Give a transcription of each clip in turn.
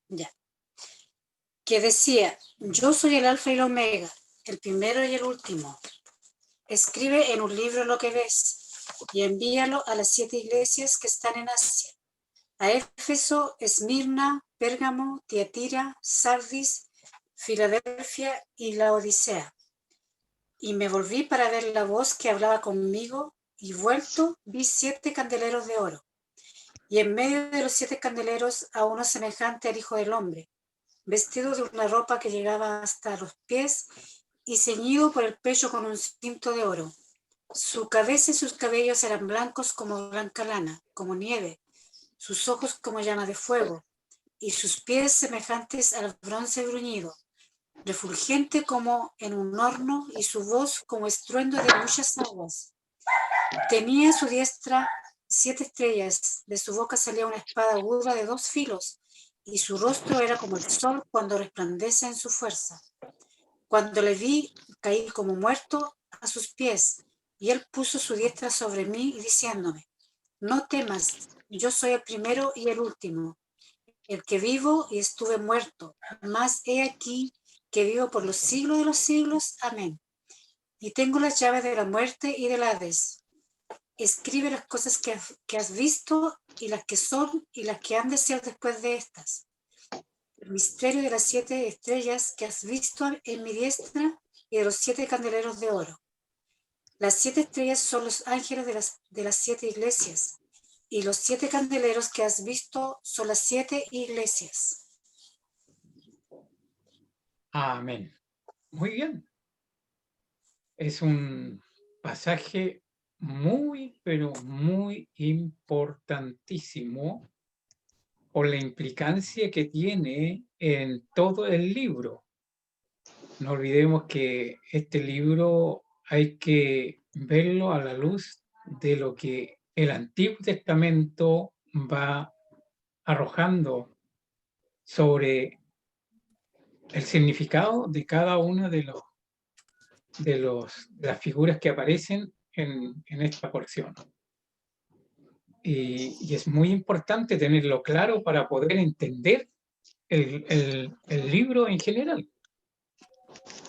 Ya. Que decía: yo soy el alfa y el omega, el primero y el último. Escribe en un libro lo que ves y envíalo a las 7 iglesias que están en Asia: a Éfeso, Esmirna, Pérgamo, Tiatira, Sardis, Filadelfia y Laodicea. Y me volví para ver la voz que hablaba conmigo, y vuelto vi 7 candeleros de oro, y en medio de los 7 candeleros a uno semejante al Hijo del Hombre, vestido de una ropa que llegaba hasta los pies y ceñido por el pecho con un cinto de oro. Su cabeza y sus cabellos eran blancos como blanca lana, como nieve, sus ojos como llama de fuego, y sus pies semejantes al bronce bruñido, refulgente como en un horno, y su voz como estruendo de muchas aguas. Tenía en su diestra 7 estrellas, de su boca salía una espada aguda de 2 filos, y su rostro era como el sol cuando resplandece en su fuerza. Cuando le vi, caí como muerto a sus pies, y él puso su diestra sobre mí, diciéndome: no temas, yo soy el primero y el último, el que vivo y estuve muerto, mas he aquí que vivo por los siglos de los siglos. Amén. Y tengo las llaves de la muerte y del Hades. Escribe las cosas que has visto, y las que son, y las que han de ser después de estas. El misterio de las 7 estrellas que has visto en mi diestra, y de los 7 candeleros de oro. Las 7 estrellas son los ángeles de las 7 iglesias, y los 7 candeleros que has visto son las 7 iglesias. Amén. Muy bien. Es un pasaje muy, pero muy importantísimo por la implicancia que tiene en todo el libro. No olvidemos que este libro hay que verlo a la luz de lo que el Antiguo Testamento va arrojando sobre el significado de cada una de las figuras que aparecen en esta porción. Y es muy importante tenerlo claro para poder entender el libro en general.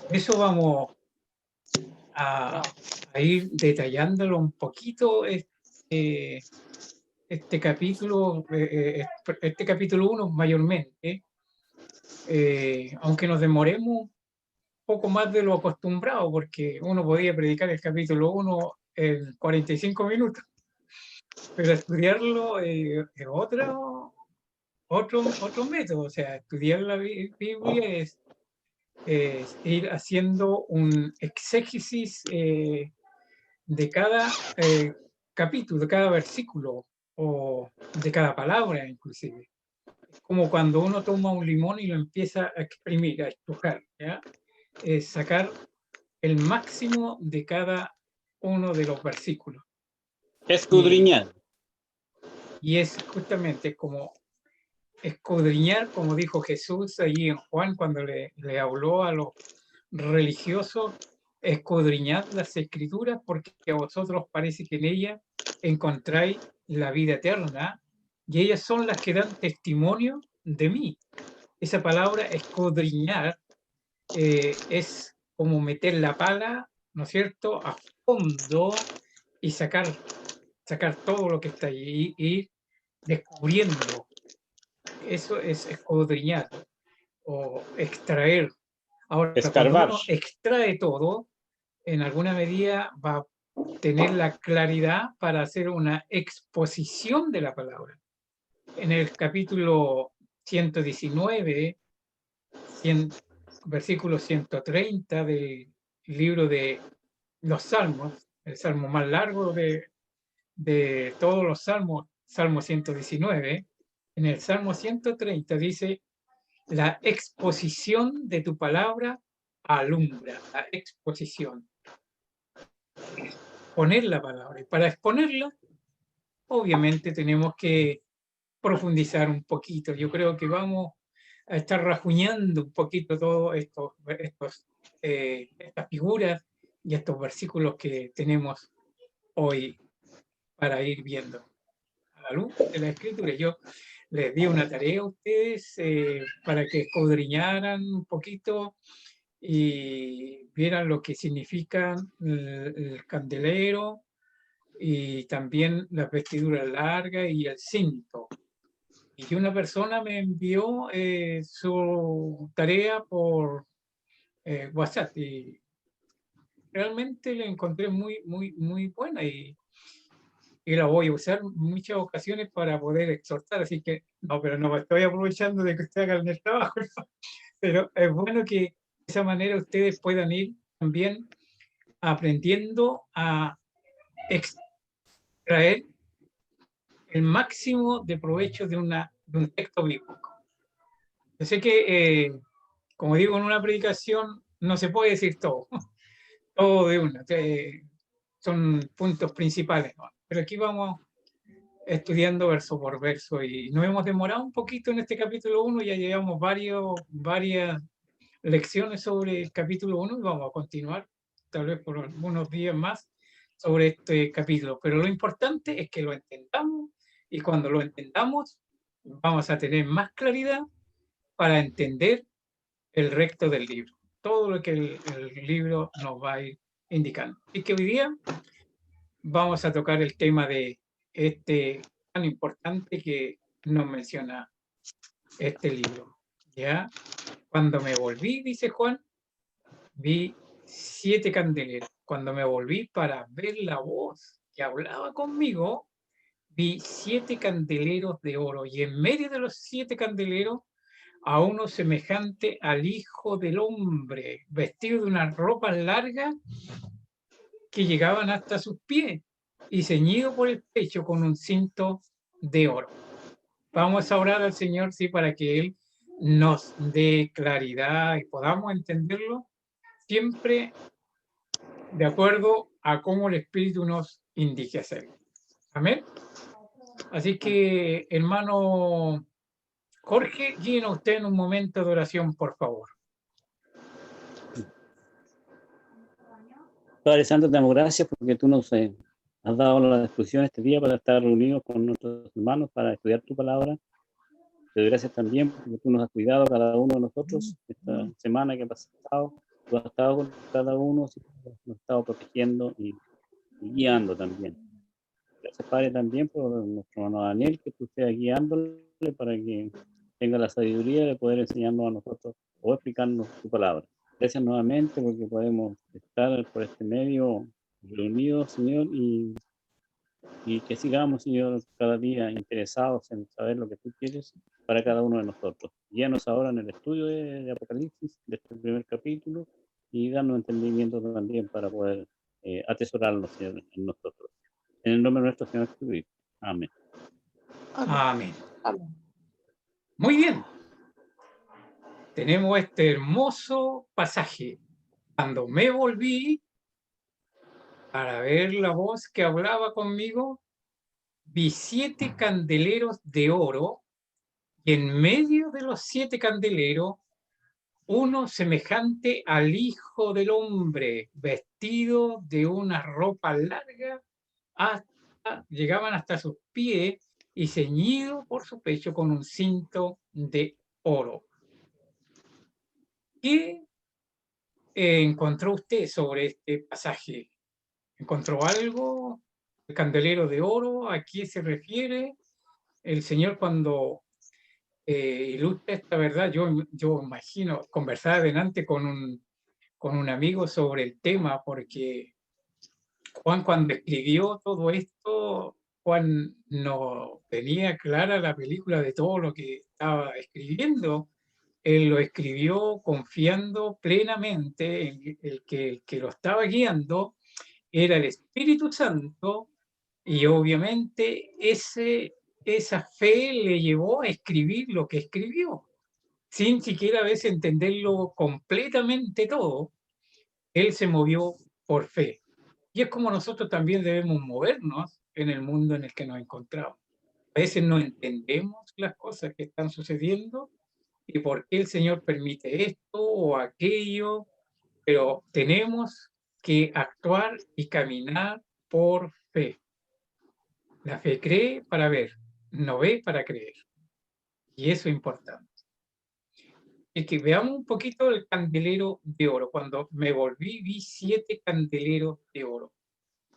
Por eso vamos a ir detallándolo un poquito este capítulo, este capítulo 1 mayormente, aunque nos demoremos poco más de lo acostumbrado, porque uno podía predicar el capítulo 1 en 45 minutos, pero estudiarlo es otro método. O sea, estudiar la Biblia es ir haciendo un exégesis de cada capítulo, de cada versículo o de cada palabra inclusive. Es como cuando uno toma un limón y lo empieza a exprimir, a estrujar, ¿ya? Sacar el máximo de cada uno de los versículos. Escudriñar. Y es justamente como escudriñar, como dijo Jesús allí en Juan cuando le habló a los religiosos: escudriñad las escrituras porque a vosotros parece que en ellas encontráis la vida eterna, y ellas son las que dan testimonio de mí. Esa palabra escudriñar es como meter la pala, ¿no es cierto?, a fondo y sacar todo lo que está ahí y ir descubriendo. Eso es escudriñar o extraer. Ahora, cuando Escarbar. uno extrae todo, en alguna medida va a tener la claridad para hacer una exposición de la palabra. En el capítulo 119, versículo 130 del libro de los Salmos, el salmo más largo de todos los salmos, Salmo 119, en el Salmo 130 dice: la exposición de tu palabra alumbra. La exposición. Poner la palabra. Y para exponerla, obviamente tenemos que profundizar un poquito. Yo creo que vamos a estar rajuñando un poquito todas estas figuras y estos versículos que tenemos hoy para ir viendo a la luz de la Escritura. Yo les di una tarea a ustedes para que escudriñaran un poquito y vieran lo que significa el candelero y también las vestiduras largas y el cinto. Y una persona me envió su tarea por WhatsApp y realmente la encontré muy buena y la voy a usar en muchas ocasiones para poder exhortar. Así que, no, pero no me estoy aprovechando de que usted haga el trabajo, ¿no? Pero es bueno que de esa manera ustedes puedan ir también aprendiendo a extraer el máximo de provecho de un texto bíblico. Yo sé que, como digo, en una predicación no se puede decir todo, todo de una, son puntos principales, ¿no? Pero aquí vamos estudiando verso por verso y nos hemos demorado un poquito en este capítulo 1, ya llevamos varias lecciones sobre el capítulo 1 y vamos a continuar tal vez por algunos días más sobre este capítulo, pero lo importante es que lo entendamos y cuando lo entendamos vamos a tener más claridad para entender el resto del libro, todo lo que el libro nos va a ir indicando. Y que hoy día vamos a tocar el tema de este tan importante que nos menciona este libro. ¿Ya? Cuando me volví, dice Juan, vi 7 candeleros. Cuando me volví para ver la voz que hablaba conmigo, vi 7 candeleros de oro y en medio de los 7 candeleros a uno semejante al Hijo del Hombre, vestido de unas ropas largas que llegaban hasta sus pies y ceñido por el pecho con un cinto de oro. Vamos a orar al Señor, sí, para que Él nos dé claridad y podamos entenderlo siempre de acuerdo a cómo el Espíritu nos indique hacerlo. Amén. Así que, hermano Jorge, guíenos usted en un momento de oración, por favor. Padre Santo, te damos gracias porque tú nos has dado la disposición este día para estar reunidos con nuestros hermanos para estudiar tu palabra. Te doy gracias también porque tú nos has cuidado cada uno de nosotros esta semana que ha pasado. Tú has estado con cada uno, nos has estado protegiendo y guiando también. Gracias, Padre, también por nuestro hermano Daniel, que tú estés guiándole para que tenga la sabiduría de poder enseñarnos a nosotros o explicarnos tu palabra. Gracias nuevamente porque podemos estar por este medio reunidos, Señor, y que sigamos, Señor, cada día interesados en saber lo que tú quieres para cada uno de nosotros. Guíanos ahora en el estudio de Apocalipsis, de este primer capítulo, y danos entendimiento también para poder atesorarlo, Señor, en nosotros. En el nombre de nuestro Señor Jesucristo. Amén. Amén. Muy bien. Tenemos este hermoso pasaje. Cuando me volví para ver la voz que hablaba conmigo, vi 7 candeleros de oro y en medio de los 7 candeleros, uno semejante al Hijo del Hombre, vestido de una ropa larga, llegaban hasta sus pies y ceñido por su pecho con un cinto de oro. ¿Qué encontró usted sobre este pasaje? ¿Encontró algo? ¿El candelero de oro? ¿A qué se refiere? El Señor cuando ilustra esta verdad, yo imagino, conversaba adelante con un amigo sobre el tema, porque Juan cuando escribió todo esto, Juan no tenía clara la película de todo lo que estaba escribiendo. Él lo escribió confiando plenamente en el que lo estaba guiando era el Espíritu Santo y obviamente esa fe le llevó a escribir lo que escribió, sin siquiera a veces entenderlo completamente todo. Él se movió por fe. Y es como nosotros también debemos movernos en el mundo en el que nos encontramos. A veces no entendemos las cosas que están sucediendo y por qué el Señor permite esto o aquello, pero tenemos que actuar y caminar por fe. La fe cree para ver, no ve para creer. Y eso es importante. Es que veamos un poquito el candelero de oro. Cuando me volví, vi 7 candeleros de oro.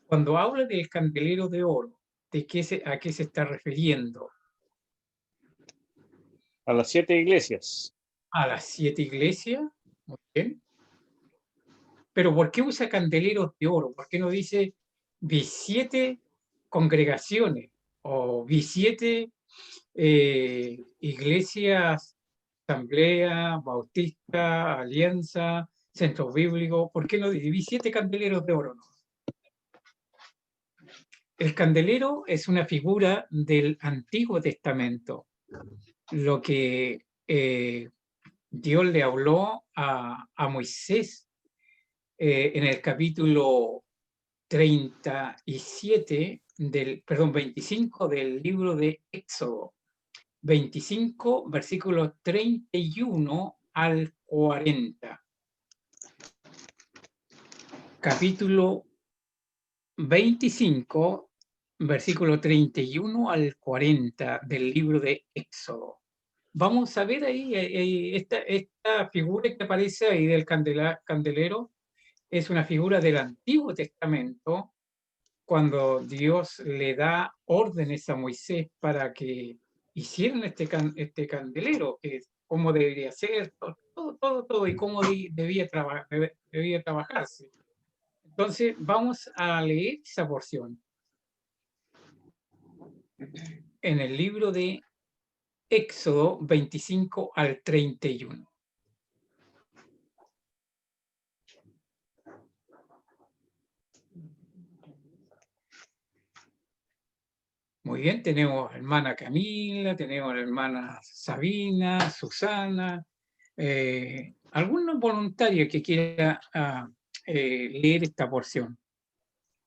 Cuando habla del candelero de oro, ¿a qué se está refiriendo? A las 7 iglesias. A las 7 iglesias. Muy bien. Pero ¿por qué usa candeleros de oro? ¿Por qué no dice vi 7 congregaciones o vi 7 iglesias, asamblea, bautista, alianza, centro bíblico? ¿Por qué no vi 7 candeleros de oro? No. El candelero es una figura del Antiguo Testamento, lo que Dios le habló a Moisés en el capítulo 25 del libro de Éxodo, 25, versículos 31 al 40. Capítulo 25, versículo 31 al 40 del libro de Éxodo. Vamos a ver ahí esta figura que aparece ahí del candelero, es una figura del Antiguo Testamento, cuando Dios le da órdenes a Moisés para que hicieran este candelero, que es cómo debería ser, todo y cómo debía trabajarse. Entonces, vamos a leer esa porción. En el libro de Éxodo 25 al 31. Muy bien, tenemos a hermana Camila, tenemos a la hermana Sabina, Susana, alguna voluntaria que quiera leer esta porción.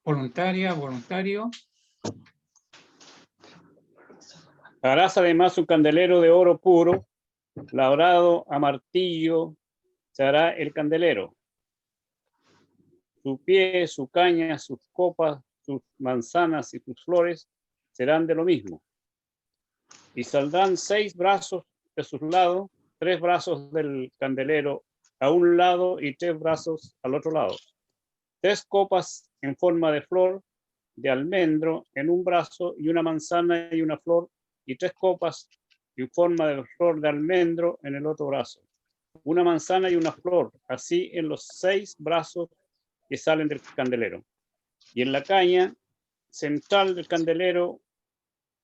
Voluntaria, voluntario. Harás además un candelero de oro puro, labrado a martillo, se hará el candelero. Su pie, su caña, sus copas, sus manzanas y sus flores serán de lo mismo. Y saldrán 6 brazos de sus lados, 3 brazos del candelero a un lado y 3 brazos al otro lado. 3 copas en forma de flor de almendro en un brazo y una manzana y una flor, y 3 copas en forma de flor de almendro en el otro brazo. Una manzana y una flor, así en los 6 brazos que salen del candelero. Y en la caña central del candelero,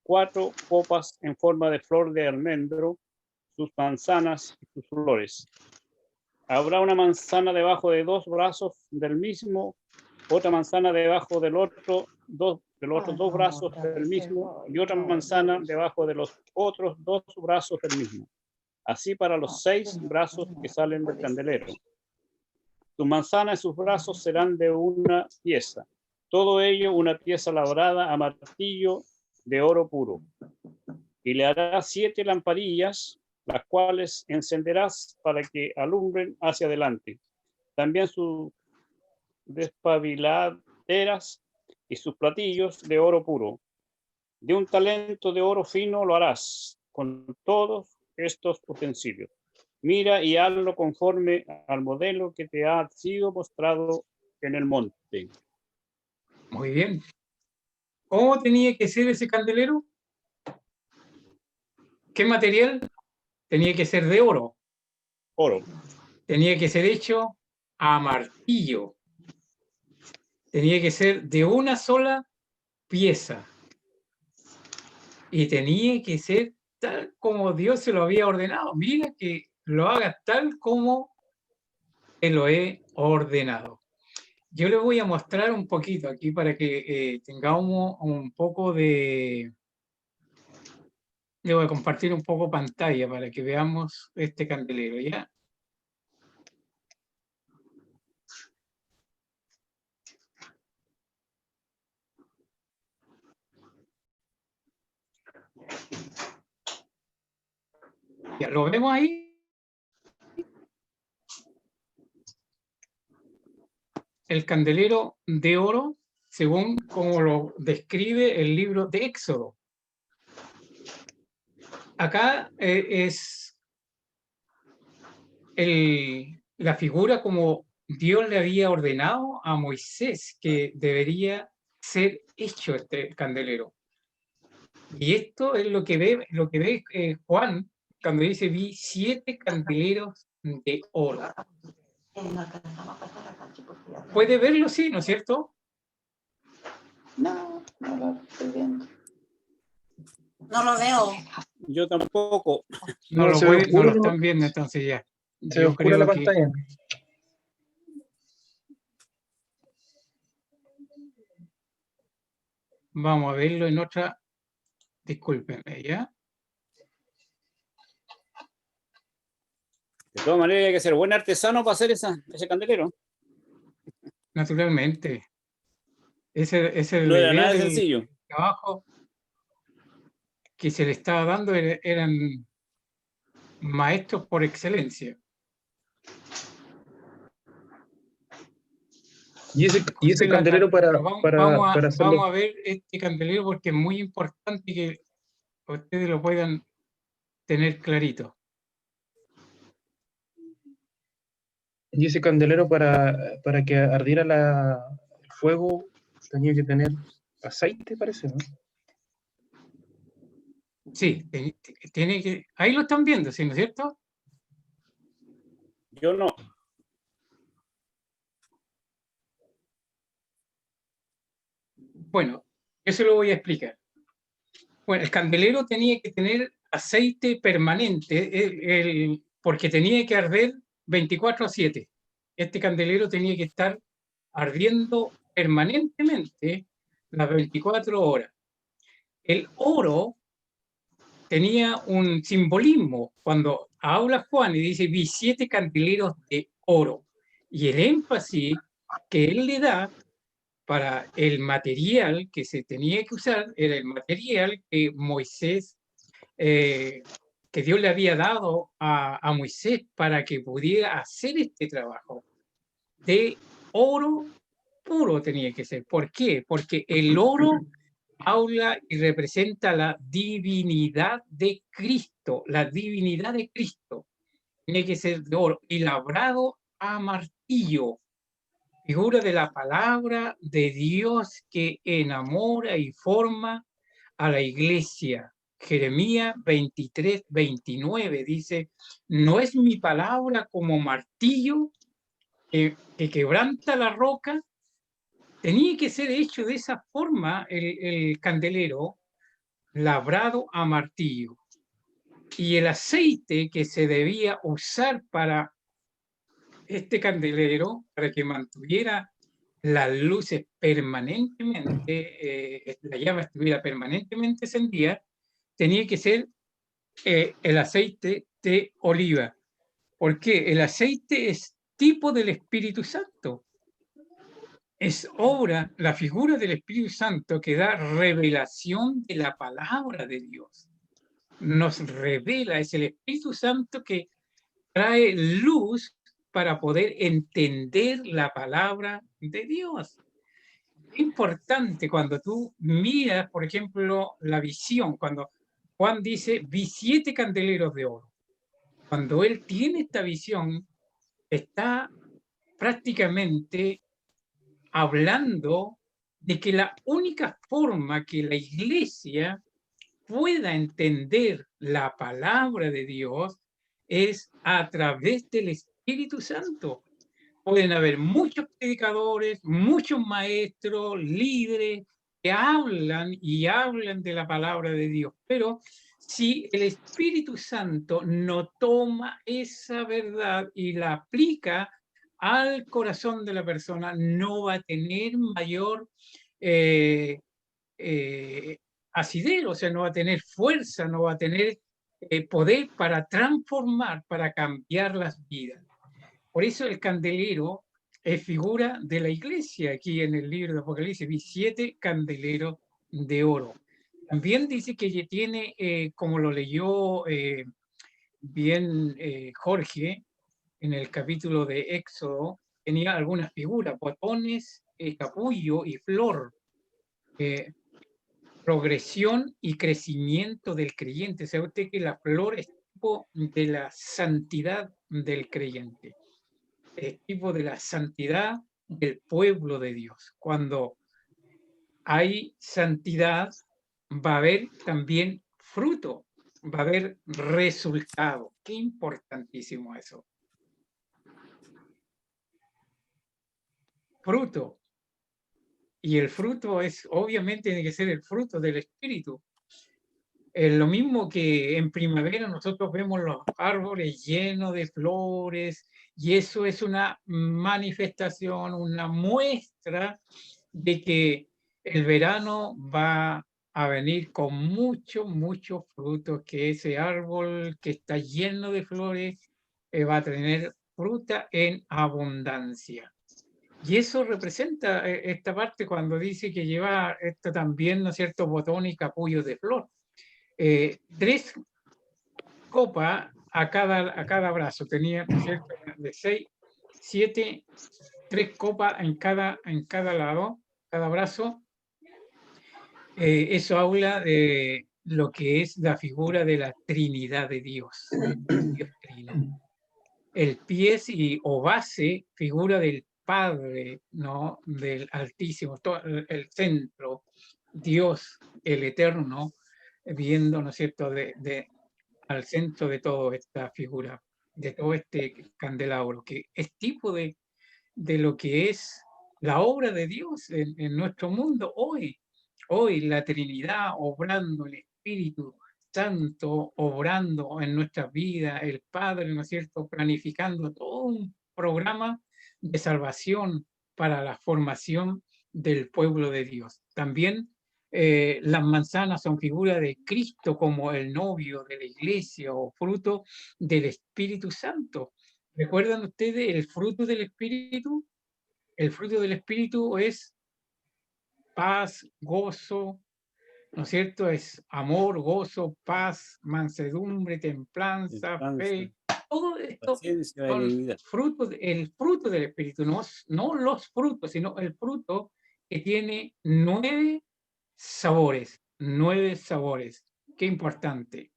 4 copas en forma de flor de almendro, sus manzanas y sus flores. Habrá una manzana debajo de 2 brazos del mismo, otra manzana debajo de los otros 2 brazos del mismo, y otra manzana debajo de los otros 2 brazos del mismo. Así para los 6 brazos que salen del candelero. Sus manzanas y sus brazos serán de una pieza. Todo ello una pieza labrada a martillo de oro puro. Y le harás 7 lamparillas, las cuales encenderás para que alumbren hacia adelante. También sus despabiladeras y sus platillos de oro puro. De un talento de oro fino lo harás con todos estos utensilios. Mira y hazlo conforme al modelo que te ha sido mostrado en el monte. Muy bien. ¿Cómo tenía que ser ese candelero? ¿Qué material? Tenía que ser de oro. Oro. Tenía que ser hecho a martillo. Tenía que ser de una sola pieza. Y tenía que ser tal como Dios se lo había ordenado. Mira que lo haga tal como te lo he ordenado. Yo les voy a mostrar un poquito aquí para que tengamos un poco de... Le voy a compartir un poco pantalla para que veamos este candelero, ¿ya? ¿Ya lo vemos ahí? El candelero de oro, según como lo describe el libro de Éxodo. acá es la figura como Dios le había ordenado a Moisés que debería ser hecho este candelero. Y esto es lo que ve Juan cuando dice: vi 7 candeleros de oro. Puede verlo, sí, ¿no es cierto? No, no lo estoy viendo. No lo veo. Yo tampoco. No lo se ve no lo oscuro, están viendo, entonces ya. se ve Yo oscura la creo que pantalla. vamos a verlo en otra. Discúlpenme, ¿ya? De todas maneras, hay que ser buen artesano para hacer ese candelero. Naturalmente. Esa es No la era idea nada del sencillo. trabajo que se le estaba dando, eran maestros por excelencia. Y ese Disculpe candelero pero para hacerlo. vamos a ver este candelero porque es muy importante que ustedes lo puedan tener clarito. Y ese candelero para que ardiera el fuego tenía que tener aceite, parece, ¿no? Sí, tiene que... Ahí lo están viendo, ¿sí, no es cierto? Yo no. Bueno, yo se lo voy a explicar. Bueno, el candelero tenía que tener aceite permanente, porque tenía que arder 24/7. Este candelero tenía que estar ardiendo permanentemente las 24 horas. El oro tenía un simbolismo. Cuando habla Juan y dice: vi 7 candeleros de oro. Y el énfasis que él le da para el material que se tenía que usar era el material que Moisés, que Dios le había dado a Moisés para que pudiera hacer este trabajo. De oro puro tenía que ser. ¿Por qué? Porque el oro habla y representa la divinidad de Cristo, la divinidad de Cristo. Tiene que ser de oro y labrado a martillo, figura de la palabra de Dios que enamora y forma a la iglesia. Jeremías 23:29 dice: no es mi palabra como martillo que quebranta la roca. Tenía que ser hecho de esa forma el candelero, labrado a martillo. Y el aceite que se debía usar para este candelero, para que mantuviera las luces permanentemente, la llama estuviera permanentemente encendida, tenía que ser el aceite de oliva. ¿Por qué? El aceite es tipo del Espíritu Santo. Es obra, la figura del Espíritu Santo que da revelación de la palabra de Dios. Nos revela, es el Espíritu Santo que trae luz para poder entender la palabra de Dios. Es importante cuando tú miras, por ejemplo, la visión, cuando Juan dice: vi 7 candeleros de oro. Cuando él tiene esta visión, está prácticamente hablando de que la única forma que la iglesia pueda entender la palabra de Dios es a través del Espíritu Santo. Pueden haber muchos predicadores, muchos maestros, líderes que hablan y hablan de la palabra de Dios, pero si el Espíritu Santo no toma esa verdad y la aplica al corazón de la persona, no va a tener mayor eh, asidero, o sea, no va a tener fuerza, no va a tener poder para transformar, para cambiar las vidas. Por eso el candelero es figura de la iglesia. Aquí en el libro de Apocalipsis vi 7 candeleros de oro. También dice que tiene, como lo leyó bien Jorge, en el capítulo de Éxodo, tenía algunas figuras: botones, capullo y flor. progresión y crecimiento del creyente. ¿Sabe usted que la flor es tipo de la santidad del creyente? Es tipo de la santidad del pueblo de Dios. Cuando hay santidad, va a haber también fruto, va a haber resultado. Qué importantísimo eso. Fruto. Y el fruto es, obviamente, tiene que ser el fruto del Espíritu. Es lo mismo que en primavera nosotros vemos los árboles llenos de flores, y eso es una manifestación, una muestra de que el verano va a venir con mucho fruto, que ese árbol que está lleno de flores va a tener fruta en abundancia. Y eso representa esta parte cuando dice que lleva esto también, ¿no es cierto?, botones y capullos de flor. 3 copas a cada brazo, tenía, ¿no es cierto?, de 6, 7, 3 copas en cada lado, cada brazo. Eso habla de lo que es la figura de la Trinidad de Dios, Dios Trino. El pie o base, figura del Padre, ¿no?, del Altísimo, el centro, Dios, el Eterno, viendo, ¿no es cierto?, al centro de toda esta figura, de todo este candelabro, que es tipo de lo que es la obra de Dios en nuestro mundo hoy. Hoy la Trinidad obrando, el Espíritu Santo obrando en nuestras vidas, el Padre, ¿no es cierto?, planificando todo un programa de salvación para la formación del pueblo de Dios. También las manzanas son figuras de Cristo como el novio de la iglesia o fruto del Espíritu Santo. ¿Recuerdan ustedes el fruto del Espíritu? El fruto del Espíritu es paz, gozo, ¿no es cierto? Es amor, gozo, paz, mansedumbre, templanza, fe. Todo esto Paciencia, son benignidad. el fruto del Espíritu, no los frutos, sino el fruto que tiene 9 sabores, 9 sabores. Qué importante.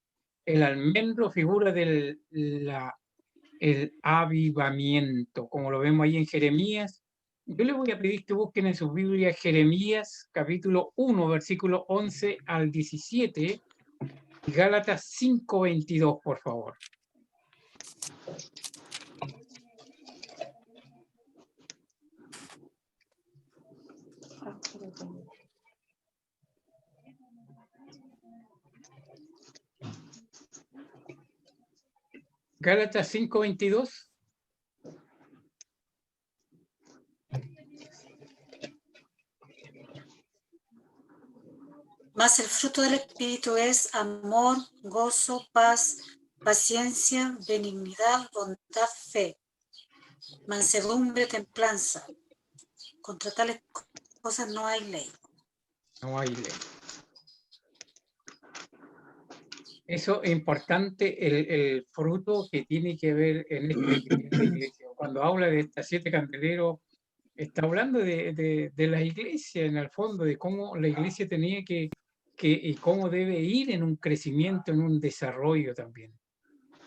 El almendro figura del el avivamiento, como lo vemos ahí en Jeremías. Yo les voy a pedir que busquen en sus Biblias Jeremías capítulo 1, versículo 11 al 17, y Gálatas 5:22, por favor. Gálatas 5:22. Mas el fruto del Espíritu es amor, gozo, paz, paciencia, benignidad, bondad, fe, mansedumbre, templanza. Contra tales cosas no hay ley. No hay ley. Eso es importante, el fruto que tiene que ver en esta iglesia. Cuando habla de estas 7 candeleros, está hablando de la iglesia en el fondo, de cómo la iglesia tenía y cómo debe ir en un crecimiento, en un desarrollo también.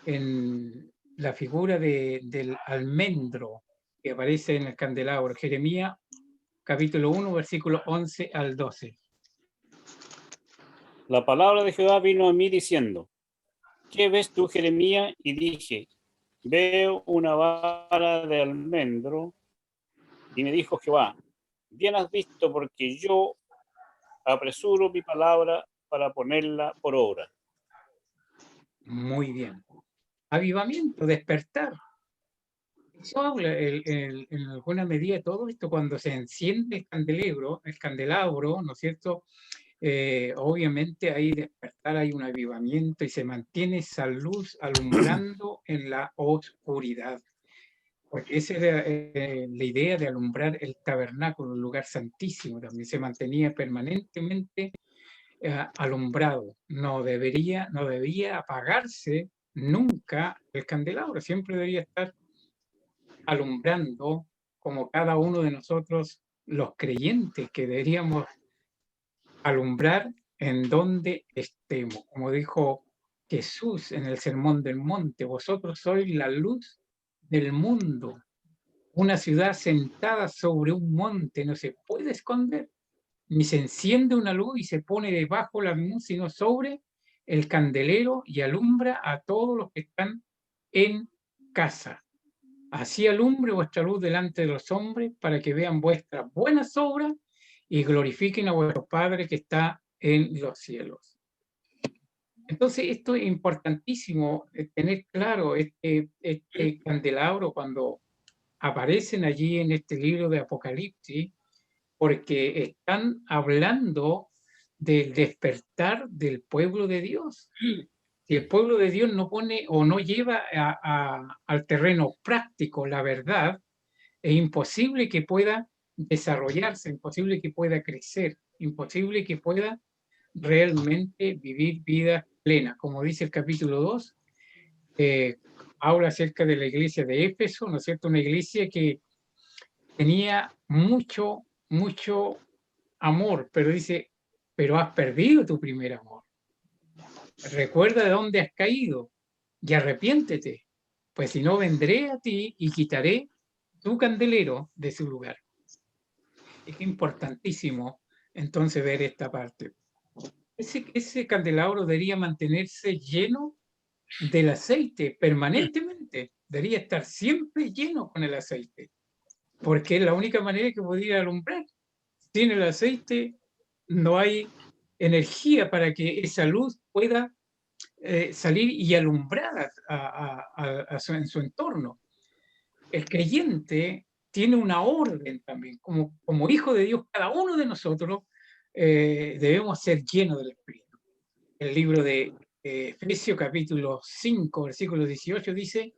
En la figura del almendro que aparece en el candelabro, Jeremías capítulo 1, versículo 11 al 12. La palabra de Jehová vino a mí diciendo: ¿qué ves tú, Jeremías? Y dije: veo una vara de almendro. Y me dijo Jehová: bien has visto, porque yo apresuro mi palabra para ponerla por obra. Muy bien. Avivamiento, despertar. Eso habla en alguna medida todo esto cuando se enciende el candelabro, ¿no es cierto? Obviamente hay despertar, hay un avivamiento y se mantiene esa luz alumbrando en la oscuridad. Porque esa era la idea de alumbrar el tabernáculo, el lugar santísimo, también se mantenía permanentemente alumbrado. No debía apagarse nunca el candelabro, siempre debería estar alumbrando, como cada uno de nosotros, los creyentes, que deberíamos alumbrar en donde estemos. Como dijo Jesús en el Sermón del Monte, vosotros sois la luz del mundo. Una ciudad sentada sobre un monte no se puede esconder, ni se enciende una luz y se pone debajo la luz, sino sobre el candelero y alumbra a todos los que están en casa. Así alumbre vuestra luz delante de los hombres para que vean vuestras buenas obras y glorifiquen a vuestro Padre que está en los cielos. Entonces, esto es importantísimo tener claro este candelabro cuando aparecen allí en este libro de Apocalipsis, porque están hablando del despertar del pueblo de Dios. Si el pueblo de Dios no pone o no lleva al terreno práctico la verdad, es imposible que pueda desarrollarse, imposible que pueda crecer, imposible que pueda realmente vivir vida plena. Como dice el capítulo 2, habla acerca de la iglesia de Éfeso, ¿no es cierto? Una iglesia que tenía mucho amor, pero dice, pero has perdido tu primer amor. Recuerda de dónde has caído y arrepiéntete, pues si no vendré a ti y quitaré tu candelero de su lugar. Es importantísimo entonces ver esta parte. Ese candelabro debería mantenerse lleno del aceite permanentemente, debería estar siempre lleno con el aceite, porque es la única manera que podría alumbrar. Sin el aceite no hay energía para que esa luz pueda salir y alumbrar en su entorno. El creyente tiene una orden también, como hijo de Dios, cada uno de nosotros debemos ser llenos del Espíritu. El libro de Efesios capítulo 5, versículo 18 dice,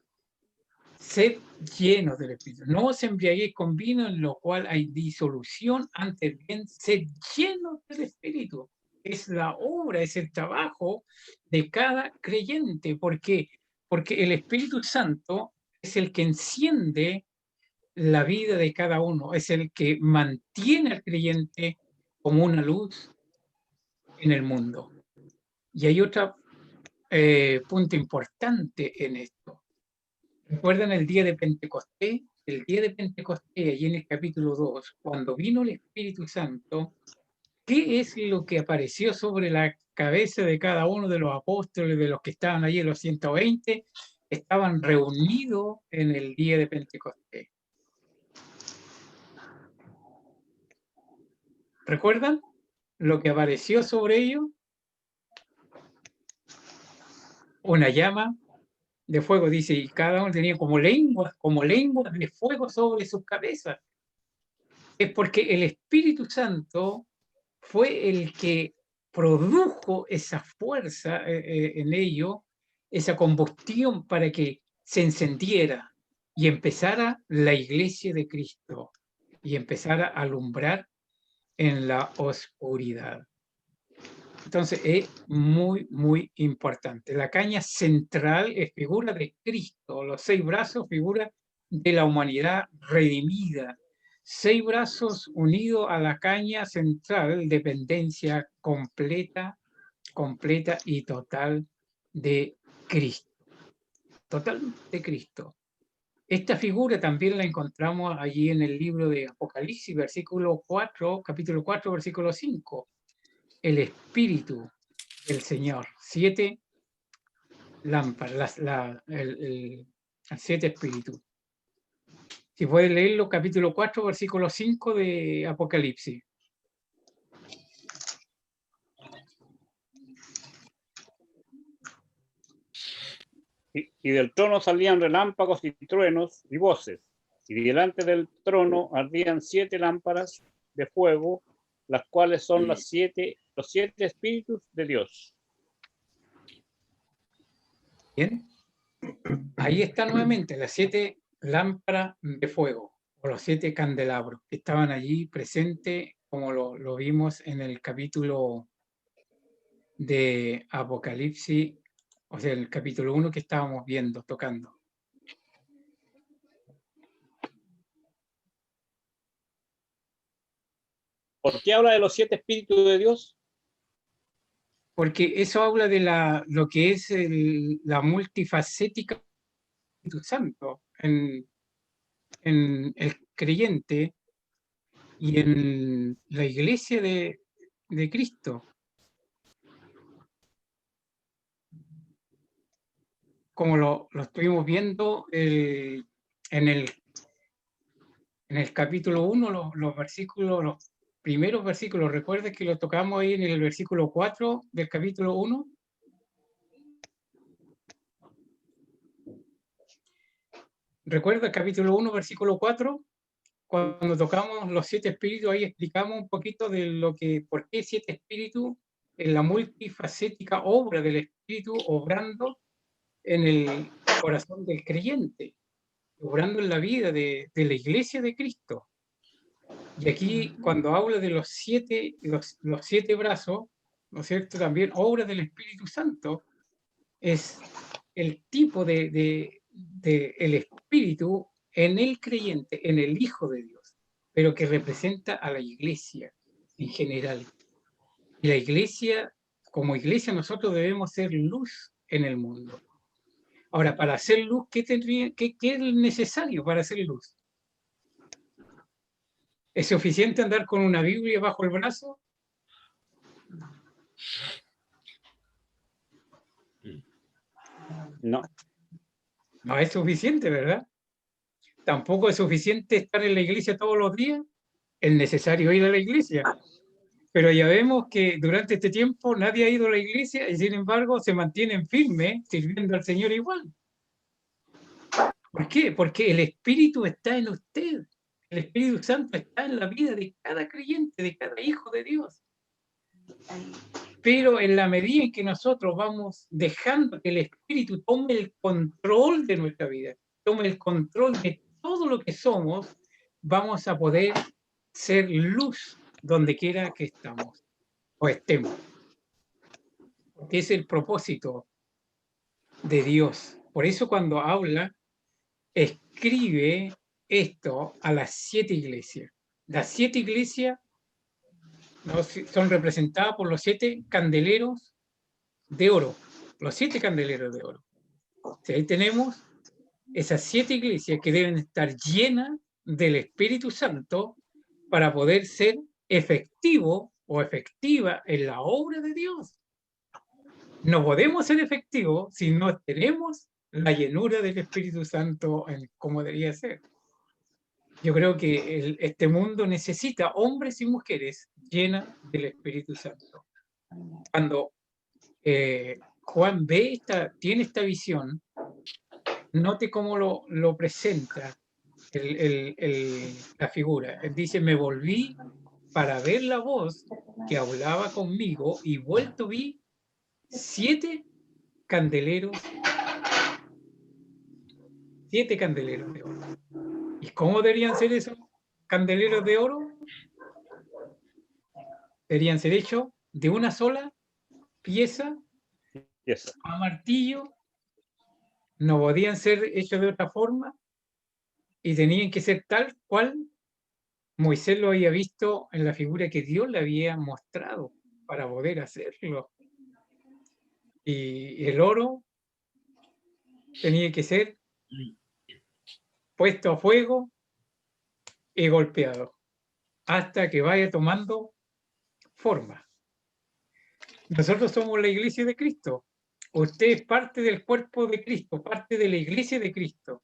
sed llenos del Espíritu. No os embriaguéis con vino en lo cual hay disolución, antes bien, sed llenos del Espíritu. Es la obra, es el trabajo de cada creyente. ¿Por qué? Porque el Espíritu Santo es el que enciende la vida de cada uno, es el que mantiene al creyente como una luz en el mundo. Y hay otro punto importante en esto. ¿Recuerdan el día de Pentecostés? El día de Pentecostés, allí en el capítulo 2, cuando vino el Espíritu Santo, ¿qué es lo que apareció sobre la cabeza de cada uno de los apóstoles, de los que estaban allí, los 120, estaban reunidos en el día de Pentecostés? ¿Recuerdan lo que apareció sobre ellos? Una llama de fuego, dice, y cada uno tenía como lenguas de fuego sobre sus cabezas. Es porque el Espíritu Santo fue el que produjo esa fuerza en ellos, esa combustión para que se encendiera y empezara la iglesia de Cristo y empezara a alumbrar en la oscuridad. Entonces es muy importante. La caña central es figura de Cristo, los 6 brazos figura de la humanidad redimida. 6 brazos unidos a la caña central, dependencia completa y total de Cristo. Total de Cristo. Esta figura también la encontramos allí en el libro de Apocalipsis, capítulo 4, versículo 5. El Espíritu del Señor. 7 lámparas, el 7 espíritus. Si puedes leerlo, capítulo 4, versículo 5 de Apocalipsis. Y del trono salían relámpagos y truenos y voces, y delante del trono ardían 7 lámparas de fuego, las cuales son los 7 espíritus de Dios. Bien, ahí está nuevamente las 7 lámparas de fuego, o los 7 candelabros que estaban allí presentes, como lo vimos en el capítulo de Apocalipsis, o sea, el capítulo 1 que estábamos viendo, tocando. ¿Por qué habla de los 7 espíritus de Dios? porque eso habla de lo que es la multifacética del Espíritu Santo en el creyente y en la iglesia de Cristo. Como lo estuvimos viendo en el capítulo 1, los versículos, los primeros versículos. ¿Recuerdas que lo tocamos ahí en el versículo 4 del capítulo 1? ¿Recuerda el capítulo 1, versículo 4? Cuando tocamos los 7 espíritus, ahí explicamos un poquito de por qué 7 espíritus en la multifacética obra del espíritu obrando en el corazón del creyente, obrando en la vida de la iglesia de Cristo. Y aquí, cuando habla de los 7 brazos, ¿no es cierto? También obra del Espíritu Santo es el tipo de el Espíritu en el creyente, en el Hijo de Dios, pero que representa a la iglesia en general. Y la iglesia, como iglesia, nosotros debemos ser luz en el mundo. Ahora, para hacer luz, ¿qué es necesario para hacer luz? ¿Es suficiente andar con una Biblia bajo el brazo? No, No es suficiente, ¿verdad? Tampoco es suficiente estar en la iglesia todos los días. Es necesario ir a la iglesia. Pero ya vemos que durante este tiempo nadie ha ido a la iglesia y sin embargo se mantienen firmes sirviendo al Señor igual. ¿Por qué? Porque el Espíritu está en usted. El Espíritu Santo está en la vida de cada creyente, de cada hijo de Dios. Pero en la medida en que nosotros vamos dejando que el Espíritu tome el control de nuestra vida, tome el control de todo lo que somos, vamos a poder ser luz donde quiera que estamos o estemos. Porque es el propósito de Dios. Por eso cuando habla, escribe esto a las 7 iglesias. Las 7 iglesias, ¿no?, son representadas por los 7 candeleros de oro, los 7 candeleros de oro. Si ahí tenemos esas 7 iglesias que deben estar llenas del Espíritu Santo para poder ser efectivo o efectiva en la obra de Dios. No podemos ser efectivos si no tenemos la llenura del Espíritu Santo como debería ser. Yo creo que este mundo necesita hombres y mujeres llenas del Espíritu Santo. Cuando Juan tiene esta visión, note cómo lo presenta la figura. Él dice, me volví para ver la voz que hablaba conmigo y vuelto vi 7 candeleros, 7 candeleros de oro. ¿Y cómo deberían ser esos candeleros de oro? Deberían ser hechos de una sola pieza yes. a martillo, no podían ser hechos de otra forma y tenían que ser tal cual Moisés lo había visto en la figura que Dios le había mostrado para poder hacerlo. Y el oro tenía que ser puesto a fuego y golpeado hasta que vaya tomando forma. Nosotros somos la iglesia de Cristo. Usted es parte del cuerpo de Cristo, parte de la iglesia de Cristo.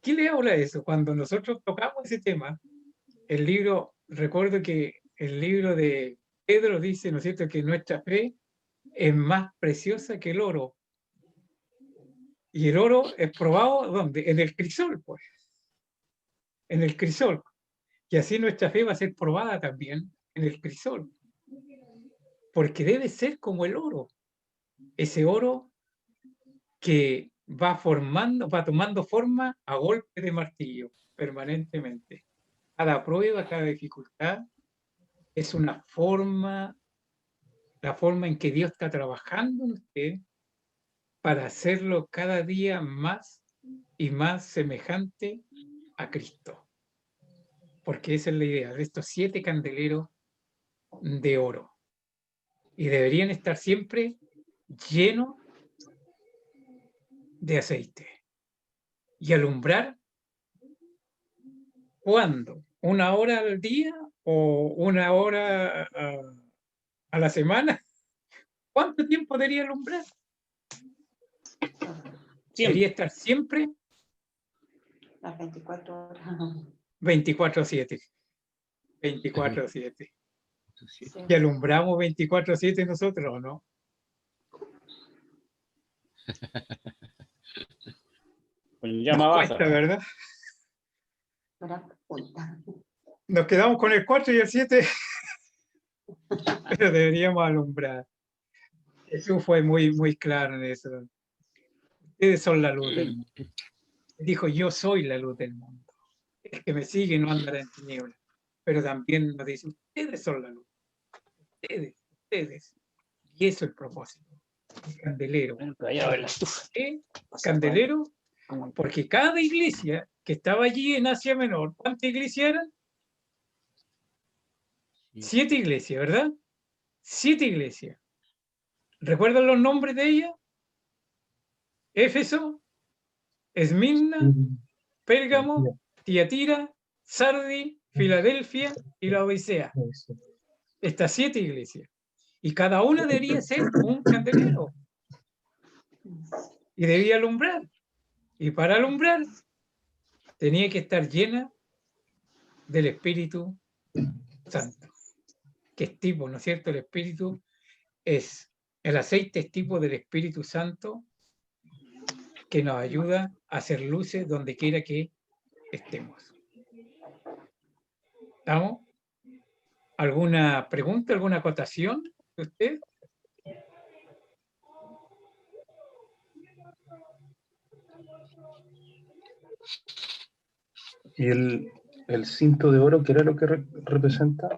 ¿Qué le habla de eso? Cuando nosotros tocamos ese tema, el libro, recuerdo que el libro de Pedro dice, ¿no es cierto?, que nuestra fe es más preciosa que el oro. Y el oro es probado, ¿dónde? En el crisol, pues. En el crisol. Y así nuestra fe va a ser probada también en el crisol. Porque debe ser como el oro. Ese oro que va tomando forma a golpe de martillo permanentemente. Cada prueba, cada dificultad es una forma, la forma en que Dios está trabajando en usted para hacerlo cada día más y más semejante a Cristo. Porque esa es la idea de estos 7 candeleros de oro. y deberían estar siempre llenos de aceite. Y alumbrar, ¿cuándo? ¿1 hora al día o 1 hora a la semana? ¿Cuánto tiempo debería alumbrar? Debería estar siempre Las 24 horas. 24/7. 24/7. Sí. ¿Y alumbramos 24/7 nosotros o no? Pues Nos llama baja. cuesta, ¿verdad? Buena pregunta. Nos quedamos con el 4 y el 7, pero deberíamos alumbrar. Jesús fue muy claro en eso. Ustedes son la luz del mundo. Dijo, yo soy la luz del mundo. El que me sigue no andará en tinieblas. Pero también nos dice, ustedes son la luz. Ustedes. Y eso es el propósito. El candelero. Bueno, que vaya a ver la estufa. ¿Qué? Candelero, porque cada iglesia que estaba allí en Asia Menor, ¿cuántas iglesias eran? 7 iglesias, ¿verdad? 7 iglesias. ¿Recuerdan los nombres de ellas? Éfeso, Esmirna, Pérgamo, Tiatira, Sardi, Filadelfia y la Odisea. Estas 7 iglesias. Y cada una debería ser un candelero. Y debía alumbrar. Y para alumbrar tenía que estar llena del Espíritu Santo. Que es tipo, ¿no es cierto? El Espíritu es, el aceite es tipo del Espíritu Santo que nos ayuda a hacer luces donde quiera que estemos. ¿Estamos? ¿Alguna pregunta, alguna acotación de usted? ¿Y el cinto de oro, qué era lo que representa?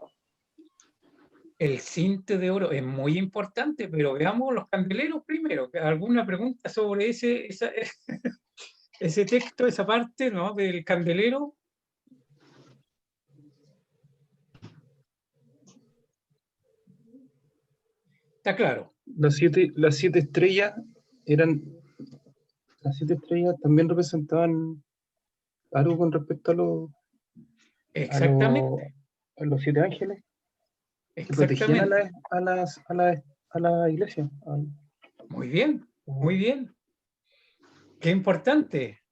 El cinto de oro es muy importante, pero veamos los candeleros primero. ¿Alguna pregunta sobre ese texto, esa parte, ¿no? Del candelero? Está claro. Las siete estrellas eran. Las 7 estrellas también representaban algo con respecto Exactamente. a los 7 ángeles que protegían Exactamente. a la iglesia. Muy bien, muy bien. Qué importante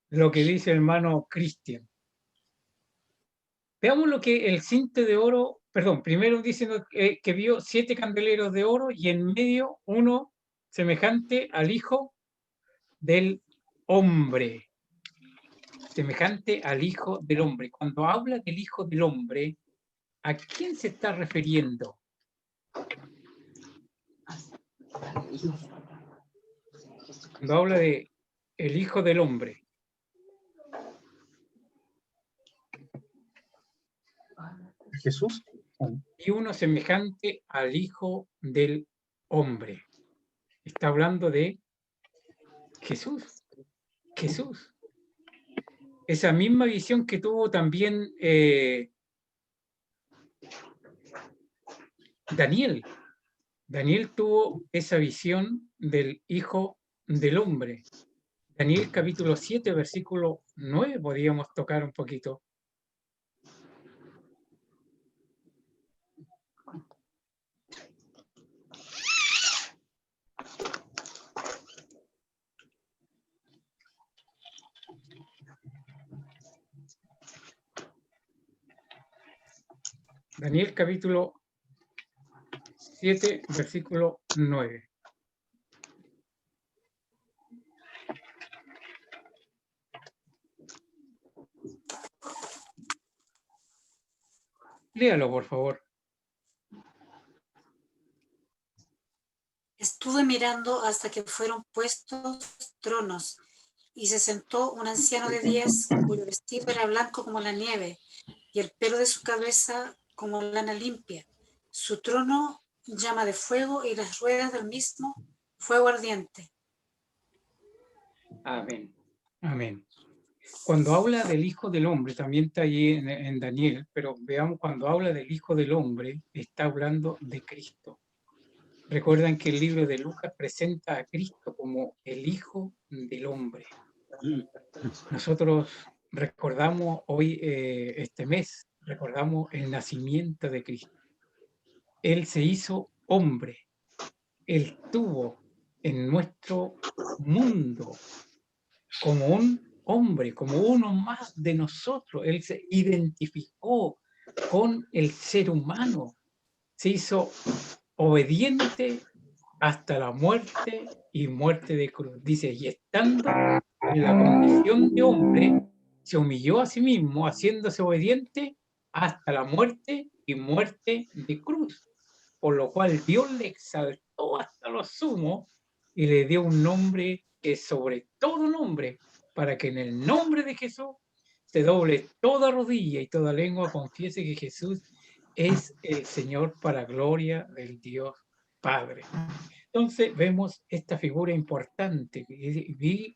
lo que dice el hermano Cristian. Veamos lo que el cinto de oro, perdón, primero diciendo que vio 7 candeleros de oro y en medio uno semejante al Hijo del Hombre. Semejante al Hijo del Hombre. Cuando habla del Hijo del Hombre, ¿a quién se está refiriendo? Cuando habla de el Hijo del Hombre. Jesús. Y uno semejante al Hijo del Hombre. Está hablando de Jesús. Jesús. Esa misma visión que tuvo también Daniel. Daniel tuvo esa visión del Hijo del Hombre. Daniel capítulo 7, versículo 9, podríamos tocar un poquito. Daniel capítulo 7, versículo 9. Léalo, por favor. Estuve mirando hasta que fueron puestos tronos, y se sentó un anciano de días, cuyo vestido era blanco como la nieve, y el pelo de su cabeza como lana limpia. Su trono llama de fuego, y las ruedas del mismo fuego ardiente. Amén. Amén. Cuando habla del Hijo del Hombre, también está allí en Daniel, pero veamos, cuando habla del Hijo del Hombre, está hablando de Cristo. Recuerdan que el libro de Lucas presenta a Cristo como el Hijo del Hombre. Nosotros recordamos hoy, este mes, recordamos el nacimiento de Cristo. Él se hizo hombre. Él estuvo en nuestro mundo como un hombre, como uno más de nosotros. Él se identificó con el ser humano. Se hizo obediente hasta la muerte y muerte de cruz. Dice, y estando en la condición de hombre, se humilló a sí mismo, haciéndose obediente hasta la muerte y muerte de cruz. Por lo cual Dios le exaltó hasta lo sumo y le dio un nombre que es sobre todo nombre, para que en el nombre de Jesús se doble toda rodilla y toda lengua confiese que Jesús es el Señor para gloria del Dios Padre. Entonces vemos esta figura importante. Vi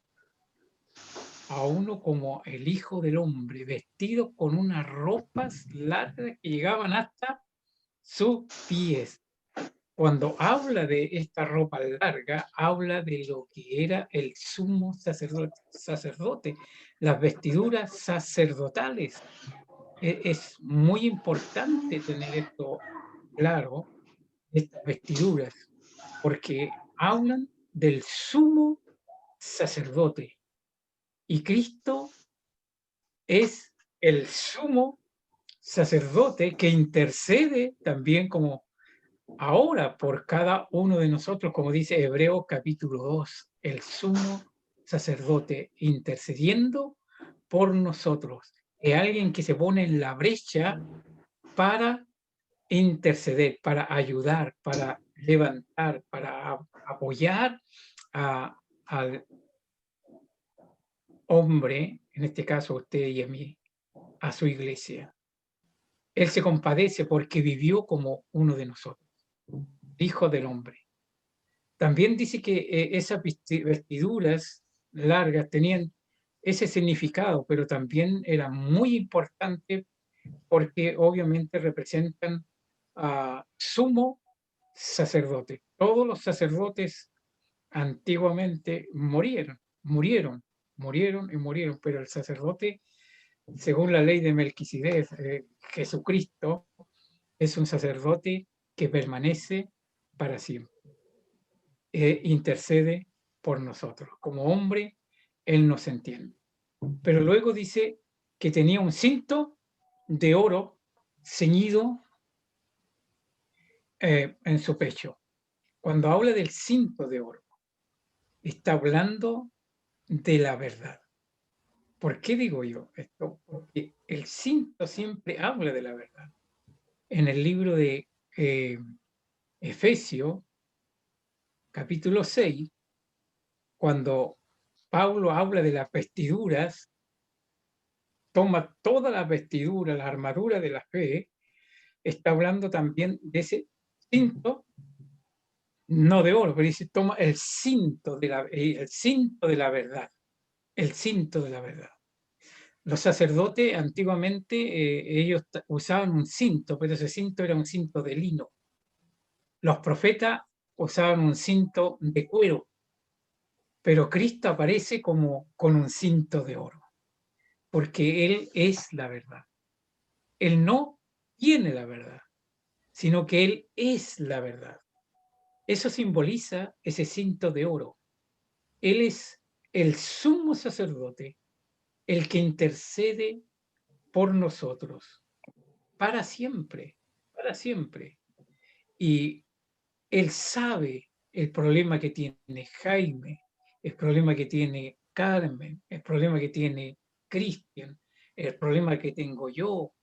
a uno como el Hijo del Hombre, vestido con unas ropas largas que llegaban hasta sus pies. Cuando habla de esta ropa larga, habla de lo que era el sumo sacerdote, las vestiduras sacerdotales. Es muy importante tener esto claro, estas vestiduras, porque hablan del sumo sacerdote. Y Cristo es el sumo sacerdote que intercede también como ahora por cada uno de nosotros, como dice Hebreos capítulo 2, el sumo sacerdote intercediendo por nosotros. Es alguien que se pone en la brecha para interceder, para ayudar, para levantar, para apoyar al hombre, en este caso a usted y a mí, a su iglesia. Él se compadece porque vivió como uno de nosotros, hijo del hombre. También dice que esas vestiduras largas tenían ese significado, pero también era muy importante porque obviamente representan a sumo sacerdote. Todos los sacerdotes antiguamente murieron, pero el sacerdote, según la ley de Melquisedec, Jesucristo, es un sacerdote que permanece para siempre. Intercede por nosotros. Como hombre, Él nos entiende. Pero luego dice que tenía un cinto de oro ceñido en su pecho. Cuando habla del cinto de oro, está hablando de la verdad. ¿Por qué digo yo esto? Porque el cinto siempre habla de la verdad. En el libro de Efesios, capítulo 6, cuando Pablo habla de las vestiduras, toma toda la vestidura, la armadura de la fe, está hablando también de ese cinto, no de oro, pero dice, toma el cinto de la verdad, el cinto de la verdad. Los sacerdotes antiguamente, ellos usaban un cinto, pero ese cinto era un cinto de lino. Los profetas usaban un cinto de cuero, pero Cristo aparece como con un cinto de oro, porque Él es la verdad. Él no tiene la verdad, sino que Él es la verdad. Eso simboliza ese cinto de oro. Él es el sumo sacerdote, el que intercede por nosotros, para siempre, para siempre. Y Él sabe el problema que tiene Jaime, el problema que tiene Carmen, el problema que tiene Cristian, el problema que tengo yo.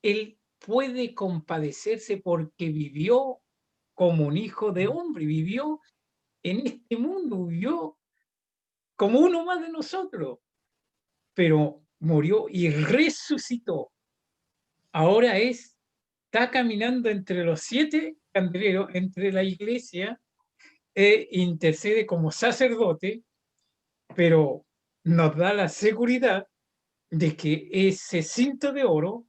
Él puede compadecerse porque vivió como un hijo de hombre, vivió en este mundo, vivió como uno más de nosotros, pero murió y resucitó. Ahora está caminando entre los 7 candeleros, entre la iglesia, intercede como sacerdote, pero nos da la seguridad de que ese cinto de oro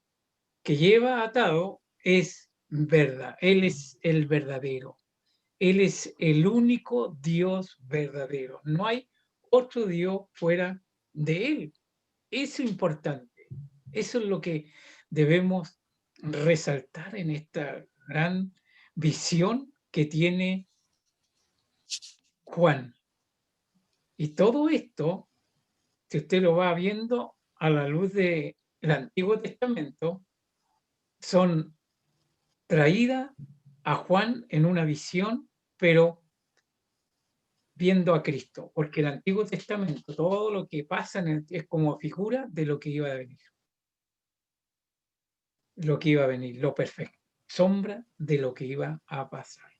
que lleva atado es verdad. Él es el verdadero. Él es el único Dios verdadero. No hay otro Dios fuera de Él. Eso es importante. Eso es lo que debemos resaltar en esta gran visión que tiene Juan. Y todo esto, si usted lo va viendo a la luz del Antiguo Testamento, son traídas a Juan en una visión, pero viendo a Cristo, porque el Antiguo Testamento, todo lo que pasa es como figura de lo que iba a venir. Lo que iba a venir, lo perfecto, sombra de lo que iba a pasar.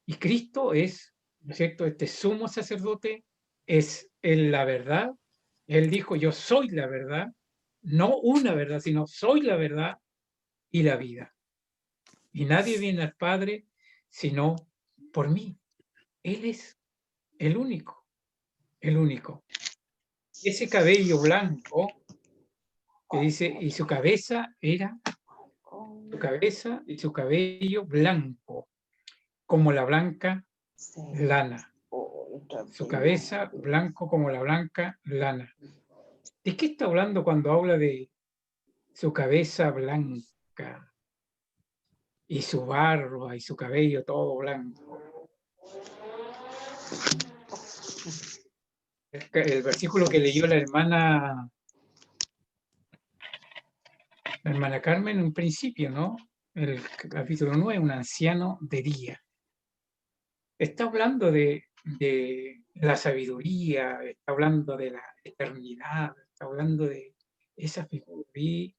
Y Cristo es, ¿no es cierto? Este sumo sacerdote es la verdad. Él dijo, yo soy la verdad, no una verdad, sino soy la verdad y la vida. Y nadie viene al Padre sino por mí. Él es el único, el único. Ese cabello blanco que dice, y su cabeza era, su cabeza y su cabello blanco, como la blanca lana. Su cabeza blanco como la blanca lana. ¿De qué está hablando cuando habla de su cabeza blanca y su barba y su cabello todo blanco? El versículo que leyó la hermana Carmen en un principio, ¿no? El capítulo 9, un anciano de día. Está hablando de la sabiduría, está hablando de la eternidad, está hablando de esa figura. Vi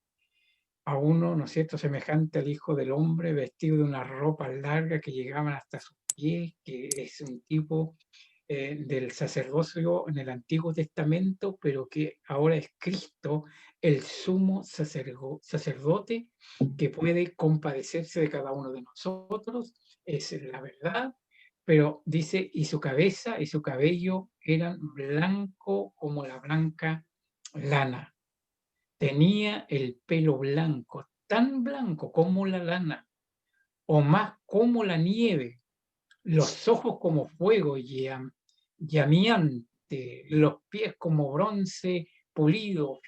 a uno, ¿no es cierto?, semejante al Hijo del Hombre, vestido de una ropa larga que llegaban hasta sus pies, que es un tipo del sacerdocio en el Antiguo Testamento, pero que ahora es Cristo, el sumo sacerdote, que puede compadecerse de cada uno de nosotros, es la verdad, pero dice, y su cabeza y su cabello eran blanco como la blanca lana. Tenía el pelo blanco, tan blanco como la lana, o más como la nieve, los ojos como fuego llameante, los pies como bronce pulido,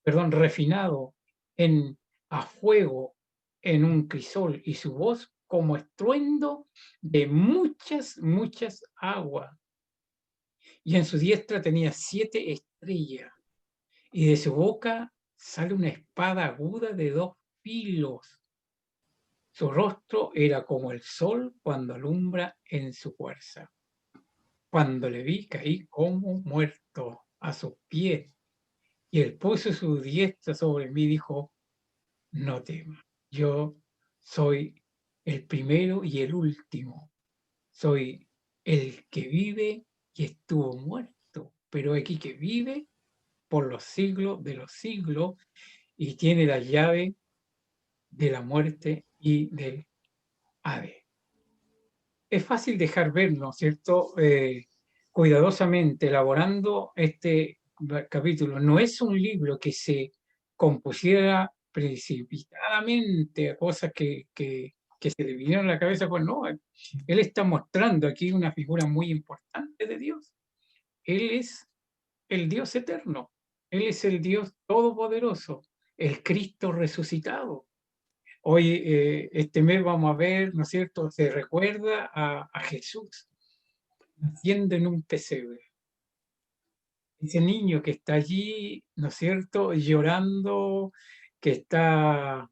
refinado a fuego en un crisol, y su voz como estruendo de muchas, muchas aguas. Y en su diestra tenía 7 estrellas, y de su boca sale una espada aguda de 2 filos. Su rostro era como el sol cuando alumbra en su fuerza. Cuando le vi, caí como muerto a sus pies, y él puso su diestra sobre mí y dijo, no temas, yo soy el primero y el último, soy el que vive y estuvo muerto, pero aquí que vive por los siglos de los siglos y tiene la llave de la muerte y del Hades. Es fácil dejar ver, ¿no es cierto?, cuidadosamente elaborando este capítulo. No es un libro que se compusiera precipitadamente, cosas que se le vinieron a la cabeza, pues no, él está mostrando aquí una figura muy importante de Dios. Él es el Dios eterno, Él es el Dios todopoderoso, el Cristo resucitado. Hoy, este mes vamos a ver, ¿no es cierto?, se recuerda a Jesús naciendo en un pesebre. Ese niño que está allí, ¿no es cierto?, llorando, que está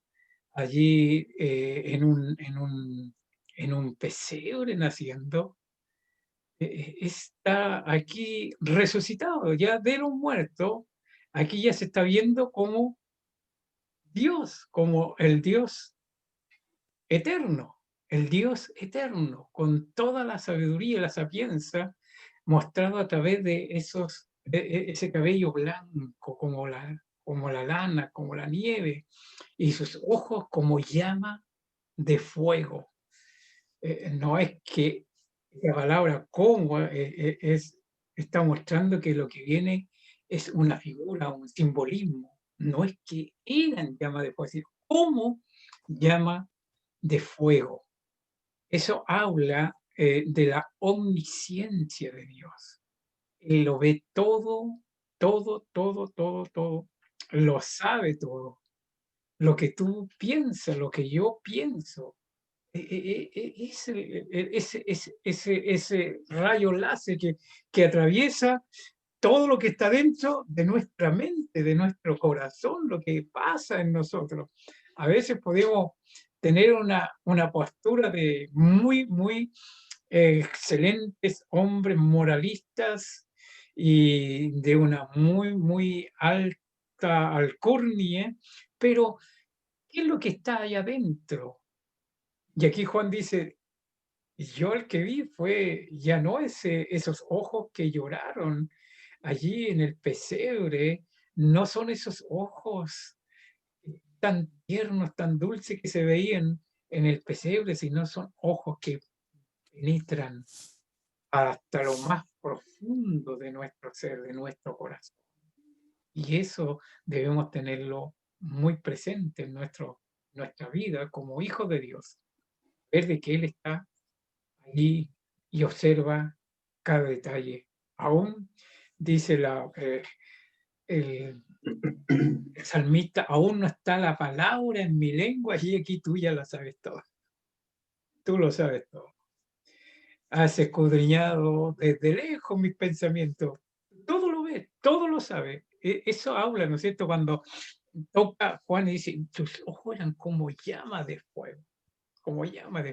allí en un pesebre naciendo, está aquí resucitado, ya de los muertos. Aquí ya se está viendo como Dios, como el Dios eterno, con toda la sabiduría y la sapienza mostrado a través de ese cabello blanco como la lana, como la nieve, y sus ojos como llama de fuego. No es que la palabra como está mostrando que lo que viene es una figura, un simbolismo. No es que eran llama de fuego, sino como llama de fuego. Eso habla de la omnisciencia de Dios. Él lo ve todo, todo, todo, todo, todo. Lo sabe todo. Lo que tú piensas, lo que yo pienso. Ese rayo láser que atraviesa todo lo que está dentro de nuestra mente, de nuestro corazón, lo que pasa en nosotros. A veces podemos tener una postura de muy excelentes hombres moralistas y de una muy alta alcurnia, pero ¿qué es lo que está allá adentro? Y aquí Juan dice, yo el que vi fue ya no esos ojos que lloraron allí en el pesebre, no son esos ojos tan tiernos, tan dulces que se veían en el pesebre, sino son ojos que penetran hasta lo más profundo de nuestro ser, de nuestro corazón. Y eso debemos tenerlo muy presente en nuestra vida como hijos de Dios. Ver de que Él está allí y observa cada detalle. Aún dice el salmista, aún no está la palabra en mi lengua y aquí tú ya la sabes todo. Tú lo sabes todo. Has escudriñado desde lejos mis pensamientos. Todo lo ves, todo lo sabe. Eso habla, ¿no es cierto? Cuando toca Juan y dice, tus ojos eran como llama de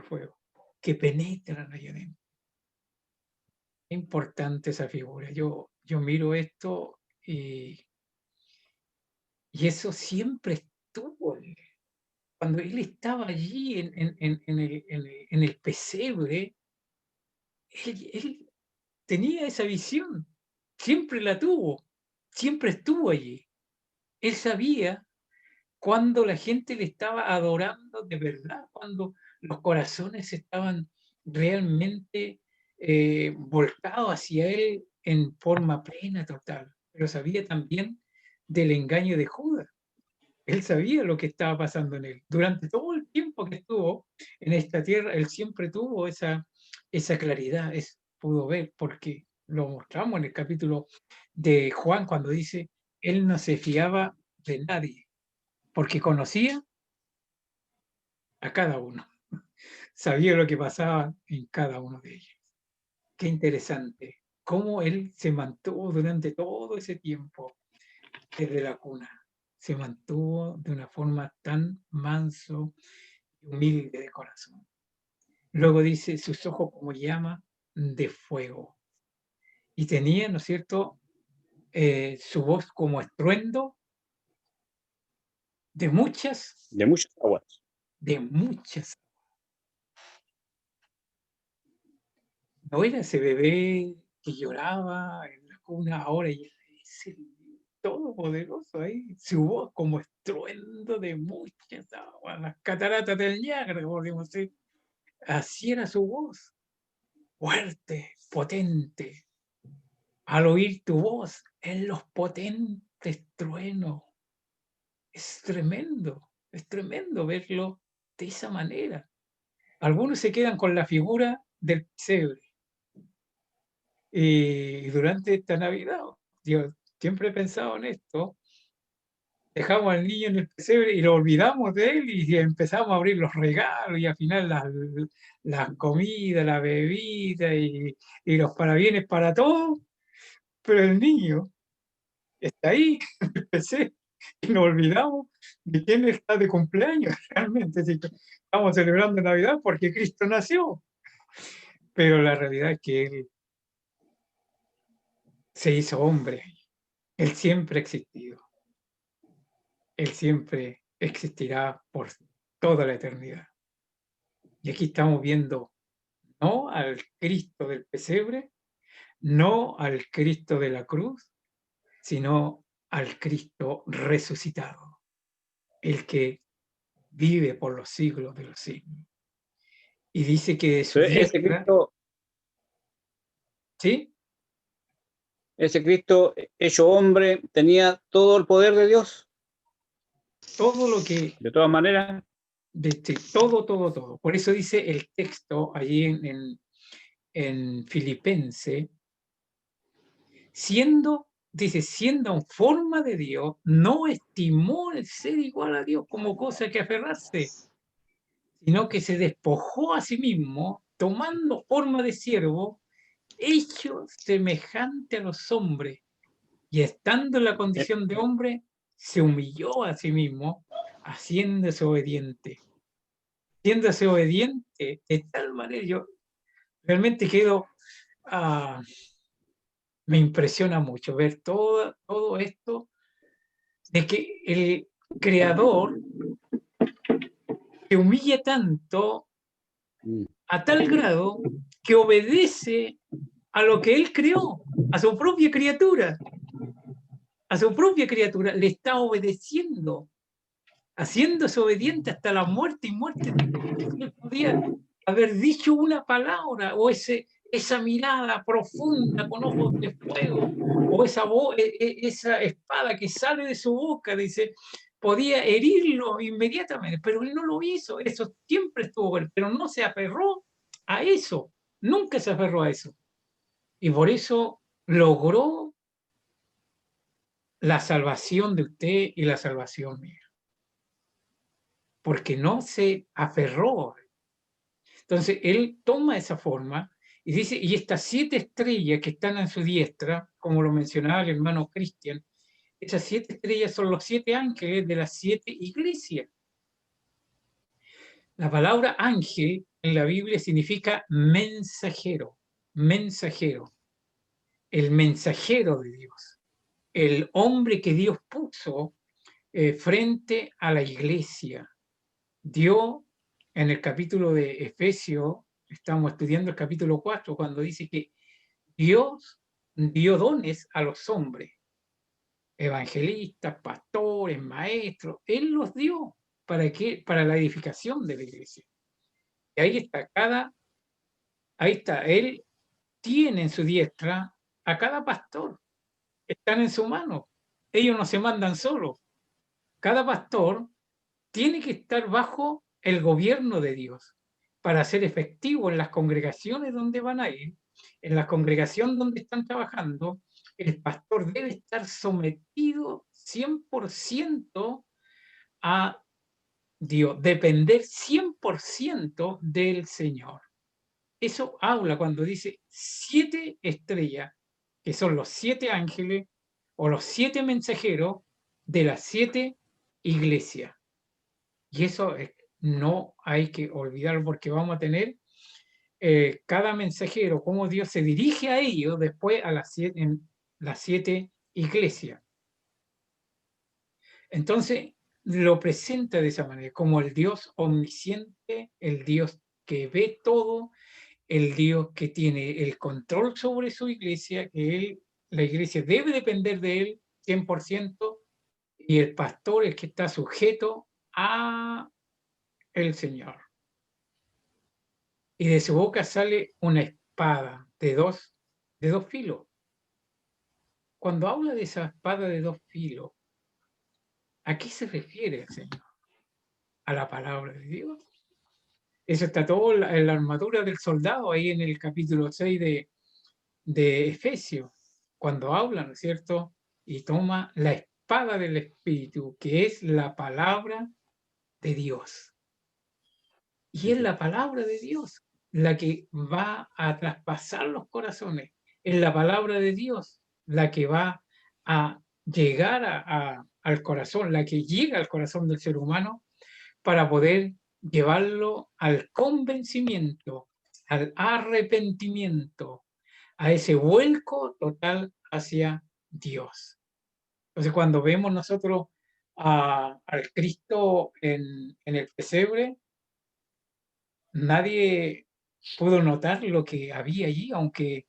fuego, que penetran allá adentro. Es importante esa figura. Yo miro esto y eso siempre estuvo. Cuando él estaba allí en el pesebre, él tenía esa visión, siempre la tuvo, siempre estuvo allí. Él sabía cuando la gente le estaba adorando de verdad, cuando los corazones estaban realmente volcados hacia él en forma plena, total. Pero sabía también del engaño de Judas. Él sabía lo que estaba pasando en él. Durante todo el tiempo que estuvo en esta tierra, él siempre tuvo esa claridad, pudo ver, porque lo mostramos en el capítulo de Juan cuando dice, él no se fiaba de nadie, porque conocía a cada uno, sabía lo que pasaba en cada uno de ellos. Qué interesante, cómo él se mantuvo durante todo ese tiempo desde la cuna. Se mantuvo de una forma tan manso y humilde de corazón. Luego dice, sus ojos como llama de fuego. Y tenía, ¿no es cierto?, su voz como estruendo de muchas aguas. De muchas. No era ese bebé que lloraba en la cuna, ahora ya es el todopoderoso ahí, su voz como estruendo de muchas aguas, las cataratas del Niágara, podríamos decir. Así era su voz, fuerte, potente. Al oír tu voz en los potentes truenos, es tremendo verlo de esa manera. Algunos se quedan con la figura del pesebre. Y durante esta Navidad, yo siempre he pensado en esto, dejamos al niño en el pesebre y lo olvidamos de él y empezamos a abrir los regalos y al final las comidas, la bebida y los parabienes para todos, pero el niño está ahí en el pesebre y nos olvidamos de quién está de cumpleaños realmente. Si estamos celebrando Navidad porque Cristo nació, pero la realidad es que Él se hizo hombre, Él siempre ha existido. Él siempre existirá por toda la eternidad. Y aquí estamos viendo no al Cristo del pesebre, no al Cristo de la cruz, sino al Cristo resucitado, el que vive por los siglos de los siglos. Y dice que su Ese Cristo, ¿sí? Ese Cristo hecho hombre tenía todo el poder de Dios. Todo lo que De todas maneras, todo. Por eso dice el texto allí en Filipenses, siendo en forma de Dios, no estimó el ser igual a Dios como cosa que aferrarse, sino que se despojó a sí mismo, tomando forma de siervo, hecho semejante a los hombres, y estando en la condición de hombre, se humilló a sí mismo, haciéndose obediente. Haciéndose obediente de tal manera, yo realmente me impresiona mucho ver todo esto, de que el Creador se humilla tanto a tal grado que obedece a lo que Él creó, a su propia criatura. A su propia criatura le está obedeciendo, haciéndose obediente hasta la muerte y muerte. Él podía haber dicho una palabra o esa mirada profunda con ojos de fuego o esa espada que sale de su boca, dice, podía herirlo inmediatamente, pero él no lo hizo. Eso siempre estuvo él, pero no se aferró a eso, nunca se aferró a eso. Y por eso logró la salvación de usted y la salvación mía, porque no se aferró. Entonces, él toma esa forma y dice, y estas 7 estrellas que están en su diestra, como lo mencionaba el hermano Cristian, esas 7 estrellas son los 7 ángeles de las 7 iglesias. La palabra ángel en la Biblia significa mensajero, el mensajero de Dios, el hombre que Dios puso frente a la iglesia. Dio en el capítulo de Efesios, estamos estudiando el capítulo 4, cuando dice que Dios dio dones a los hombres, evangelistas, pastores, maestros, Él los dio para la edificación de la iglesia. Y ahí está, Él tiene en su diestra a cada pastor, están en su mano, ellos no se mandan solos. Cada pastor tiene que estar bajo el gobierno de Dios para ser efectivo en las congregaciones donde van a ir, en la congregación donde están trabajando. El pastor debe estar sometido 100% a Dios, depender 100% del Señor. Eso habla cuando dice 7 estrellas, que son los 7 ángeles o los 7 mensajeros de las 7 iglesias. Y eso no hay que olvidarlo, porque vamos a tener cada mensajero, cómo Dios se dirige a ellos después en las 7 iglesias. Entonces lo presenta de esa manera, como el Dios omnisciente, el Dios que ve todo, el Dios que tiene el control sobre su iglesia, que la iglesia debe depender de él 100%, y el pastor es que está sujeto a el Señor. Y de su boca sale una espada de dos filos. Cuando habla de esa espada de 2 filos, ¿a qué se refiere el Señor? ¿A la palabra de Dios? Eso está todo en la armadura del soldado, ahí en el capítulo 6 de Efesios, cuando habla, ¿no es cierto? Y toma la espada del Espíritu, que es la palabra de Dios. Y es la palabra de Dios la que va a traspasar los corazones. Es la palabra de Dios la que va a llegar al corazón, la que llega al corazón del ser humano para poder llevarlo al convencimiento, al arrepentimiento, a ese vuelco total hacia Dios. Entonces, cuando vemos nosotros al Cristo en el pesebre, nadie pudo notar lo que había allí, aunque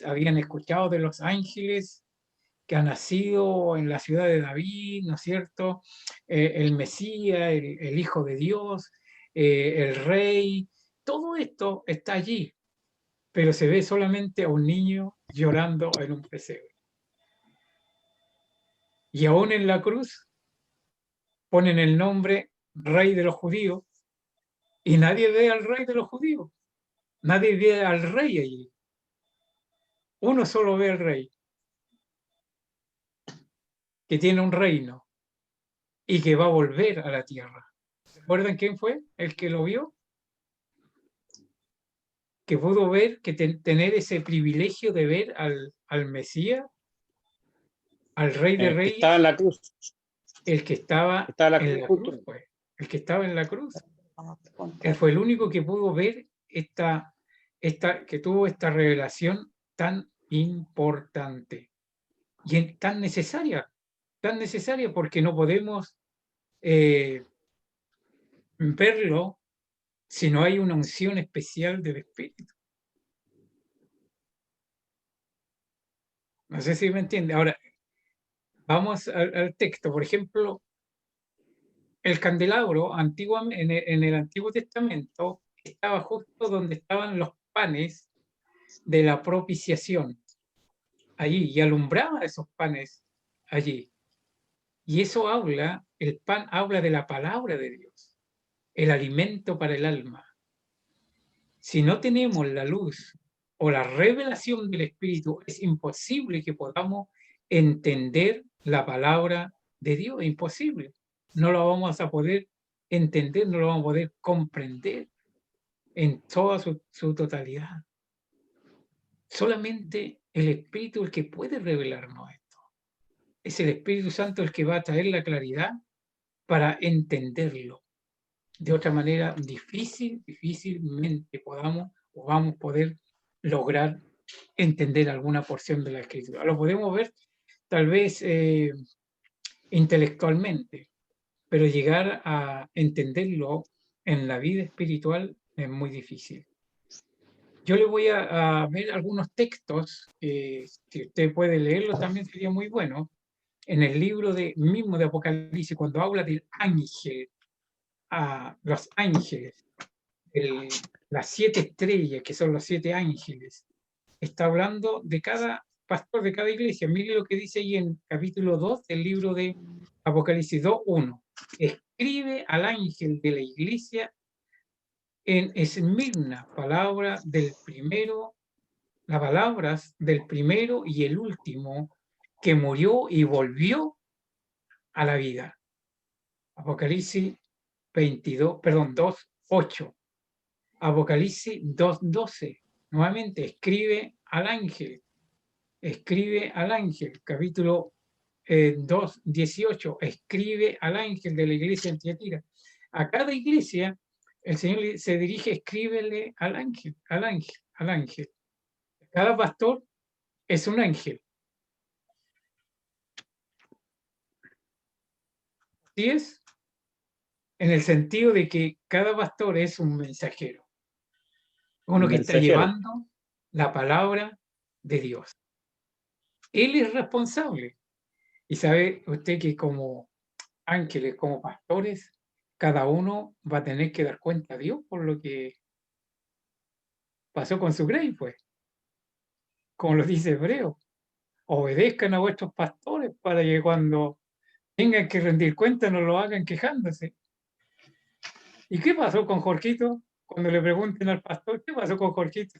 habían escuchado de los ángeles que ha nacido en la ciudad de David, ¿no es cierto? El Mesías, el Hijo de Dios, el Rey, todo esto está allí, pero se ve solamente a un niño llorando en un pesebre. Y aún en la cruz ponen el nombre rey de los judíos, y nadie ve al rey de los judíos. Nadie ve al rey allí. Uno solo ve al rey, que tiene un reino y que va a volver a la tierra. ¿Recuerdan quién fue el que lo vio? Que pudo ver, tener ese privilegio de ver al Mesías, al Rey de El que Reyes, estaba en la cruz. el que estaba Estaba la en la cruz. cruz, pues, el que estaba en la cruz. Vamos a Él contar. fue el único que pudo ver que tuvo esta revelación tan importante y tan necesaria porque no podemos verlo si no hay una unción especial del Espíritu. No sé si me entiende. Ahora, vamos al texto. Por ejemplo, el candelabro en el Antiguo Testamento estaba justo donde estaban los panes de la propiciación, allí, y alumbraba esos panes allí. Y eso el pan habla de la palabra de Dios, el alimento para el alma. Si no tenemos la luz o la revelación del Espíritu, es imposible que podamos entender la palabra de Dios, es imposible. No la vamos a poder entender, no lo vamos a poder comprender en toda su totalidad. Solamente el Espíritu es el que puede revelarnos esto. Es el Espíritu Santo el que va a traer la claridad para entenderlo. De otra manera, difícilmente vamos a poder lograr entender alguna porción de la Escritura. Lo podemos ver tal vez intelectualmente, pero llegar a entenderlo en la vida espiritual es muy difícil. Yo le voy a ver algunos textos, si usted puede leerlo también sería muy bueno, en el libro mismo de Apocalipsis, cuando habla del ángel, a los ángeles, las 7 estrellas, que son los 7 ángeles, está hablando de cada pastor de cada iglesia. Mire lo que dice ahí en capítulo 2 del libro de Apocalipsis 2:1. Escribe al ángel de la iglesia en Esmirna, las palabras del primero y el último, que murió y volvió a la vida. Apocalipsis 2:8. Apocalipsis 2:12. Nuevamente, escribe al ángel, capítulo 2:18, escribe al ángel de la iglesia en Tiatira. A cada iglesia, el Señor se dirige, escríbele al ángel. Cada pastor es un ángel. ¿Sí es? En el sentido de que cada pastor es un mensajero. Uno que está llevando la palabra de Dios. Él es responsable. Y sabe usted que como ángeles, como pastores, cada uno va a tener que dar cuenta a Dios por lo que pasó con su grey, pues. Como lo dice Hebreo. Obedezcan a vuestros pastores para que cuando tengan que rendir cuenta no lo hagan quejándose. ¿Y qué pasó con Jorgito? Cuando le pregunten al pastor, ¿qué pasó con Jorgito?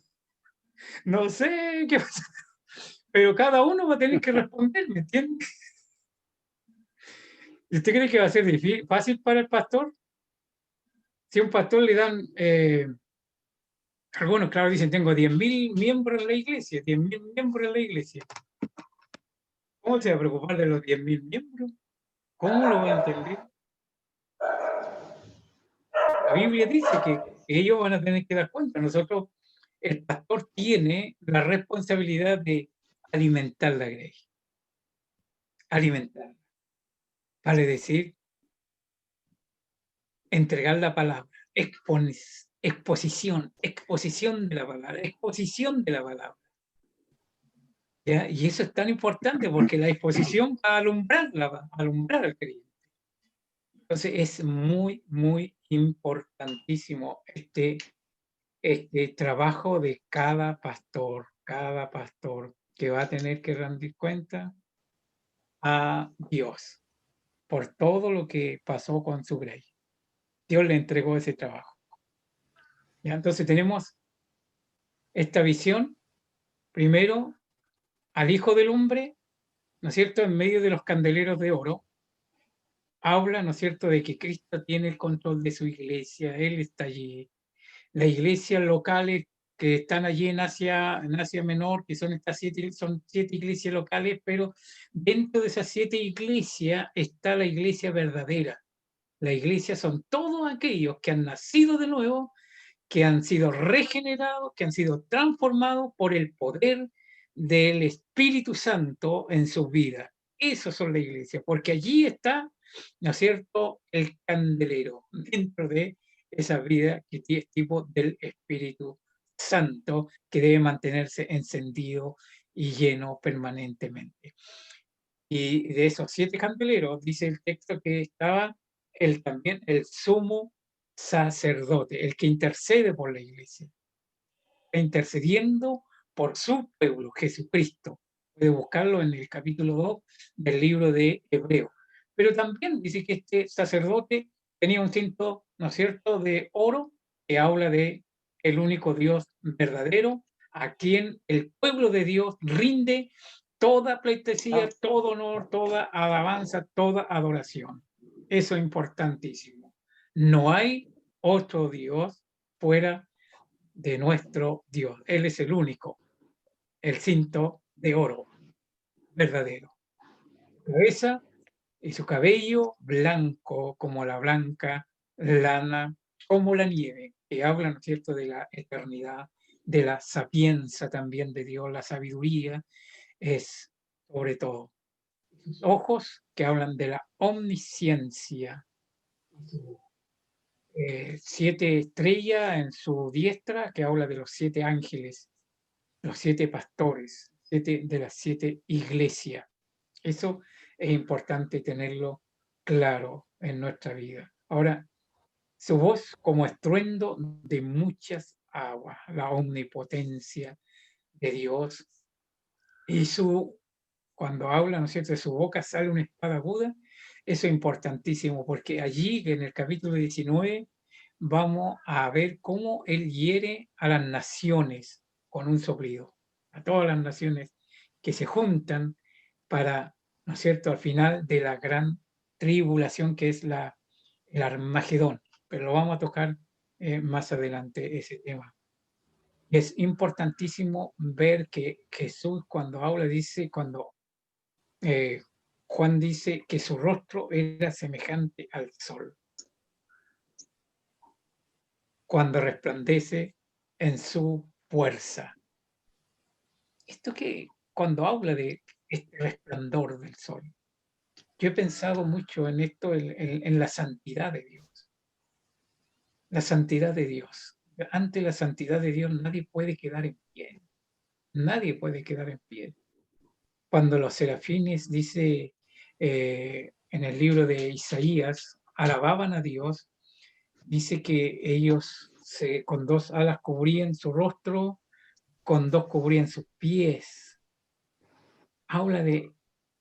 No sé qué pasó. Pero cada uno va a tener que responder, ¿me entiende? ¿Y usted cree que va a ser fácil para el pastor? Si a un pastor le dan, algunos, claro, dicen, tengo 10.000 miembros en la iglesia, 10.000 miembros en la iglesia. ¿Cómo se va a preocupar de los 10.000 miembros? ¿Cómo lo va a entender? La Biblia dice que ellos van a tener que dar cuenta. Nosotros, el pastor tiene la responsabilidad de alimentar la grey. Alimentar. Vale decir, entregar la palabra, exposición de la palabra, exposición de la palabra. ¿Ya? Y eso es tan importante porque la exposición va a alumbrar al creyente. Entonces es muy, muy importantísimo este trabajo de cada pastor que va a tener que rendir cuenta a Dios por todo lo que pasó con su grey. Dios le entregó ese trabajo. ¿Ya? Entonces tenemos esta visión, primero, al Hijo del Hombre, ¿no es cierto?, en medio de los candeleros de oro, habla, ¿no es cierto?, de que Cristo tiene el control de su iglesia, Él está allí. Las iglesias locales que están allí en Asia Menor, que son son 7 iglesias locales, pero dentro de esas 7 iglesias está la iglesia verdadera. La iglesia son todos aquellos que han nacido de nuevo, que han sido regenerados, que han sido transformados por el poder del Espíritu Santo en sus vidas. Esos son la iglesia, porque allí está, ¿no es cierto?, el candelero dentro de esa vida que es tipo del Espíritu Santo, que debe mantenerse encendido y lleno permanentemente. Y de esos 7 candeleros, dice el texto que estaba también el sumo sacerdote, el que intercede por la iglesia, intercediendo por su pueblo, Jesucristo. Puede buscarlo en el capítulo 2 del libro de Hebreo. Pero también dice que este sacerdote tenía un cinto, ¿no es cierto?, de oro, que habla de el único Dios verdadero, a quien el pueblo de Dios rinde toda pleitesía, todo honor, toda alabanza, toda adoración. Eso es importantísimo. No hay otro Dios fuera de nuestro Dios. Él es el único, el cinto de oro verdadero. Su cabeza y su cabello blanco como la blanca lana, como la nieve, que habla, ¿no es cierto?, de la eternidad, de la sapienza también de Dios, la sabiduría es sobre todo. Sus ojos que hablan de la omnisciencia. 7 estrellas en su diestra que habla de los 7 ángeles, los 7 pastores, 7 de las 7 iglesias. Eso es importante tenerlo claro en nuestra vida. Ahora, su voz como estruendo de muchas aguas, la omnipotencia de Dios, y cuando habla, ¿no es cierto?, de su boca sale una espada aguda. Eso es importantísimo, porque allí en el capítulo 19 vamos a ver cómo él hiere a las naciones con un soplido, a todas las naciones que se juntan para, ¿no es cierto?, al final de la gran tribulación que es el Armagedón. Pero lo vamos a tocar más adelante ese tema. Es importantísimo ver que Jesús cuando habla dice, cuando Juan dice que su rostro era semejante al sol, cuando resplandece en su fuerza. Esto que cuando habla de este resplandor del sol, yo he pensado mucho en esto, en la santidad de Dios. La santidad de Dios. Ante la santidad de Dios nadie puede quedar en pie. Nadie puede quedar en pie. Cuando los serafines, dice en el libro de Isaías, alababan a Dios, dice que ellos con 2 alas cubrían su rostro, con 2 cubrían sus pies. Habla de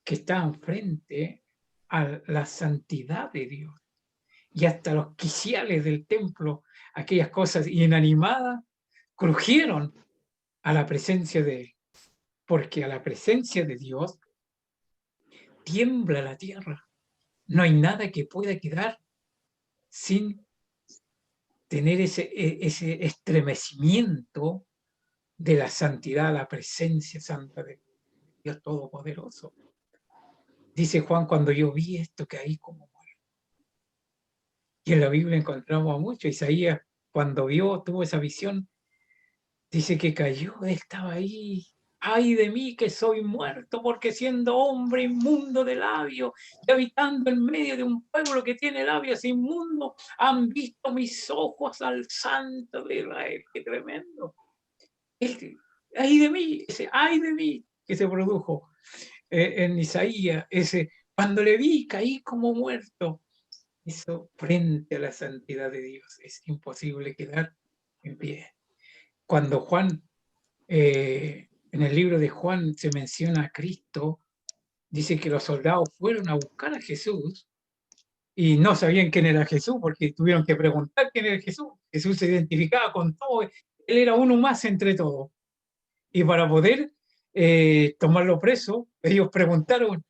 que estaban frente a la santidad de Dios. Y hasta los quiciales del templo, aquellas cosas inanimadas, crujieron a la presencia de Él. Porque a la presencia de Dios tiembla la tierra. No hay nada que pueda quedar sin tener ese estremecimiento de la santidad, la presencia santa de Dios Todopoderoso. Dice Juan, cuando yo vi esto, caí como muerto. Y en la Biblia encontramos mucho. Isaías, cuando tuvo esa visión, dice que cayó, él estaba ahí. Ay de mí que soy muerto, porque siendo hombre inmundo de labios y habitando en medio de un pueblo que tiene labios inmundos, han visto mis ojos al Santo de Israel. ¡Qué tremendo! Ay de mí, ese ay de mí que se produjo en Isaías, cuando le vi caí como muerto. Eso frente a la santidad de Dios es imposible quedar en pie. Cuando Juan en el libro de Juan se menciona a Cristo, dice que los soldados fueron a buscar a Jesús y no sabían quién era Jesús porque tuvieron que preguntar quién era Jesús. Jesús se identificaba con todo, él era uno más entre todos. Y para poder tomarlo preso, ellos preguntaron,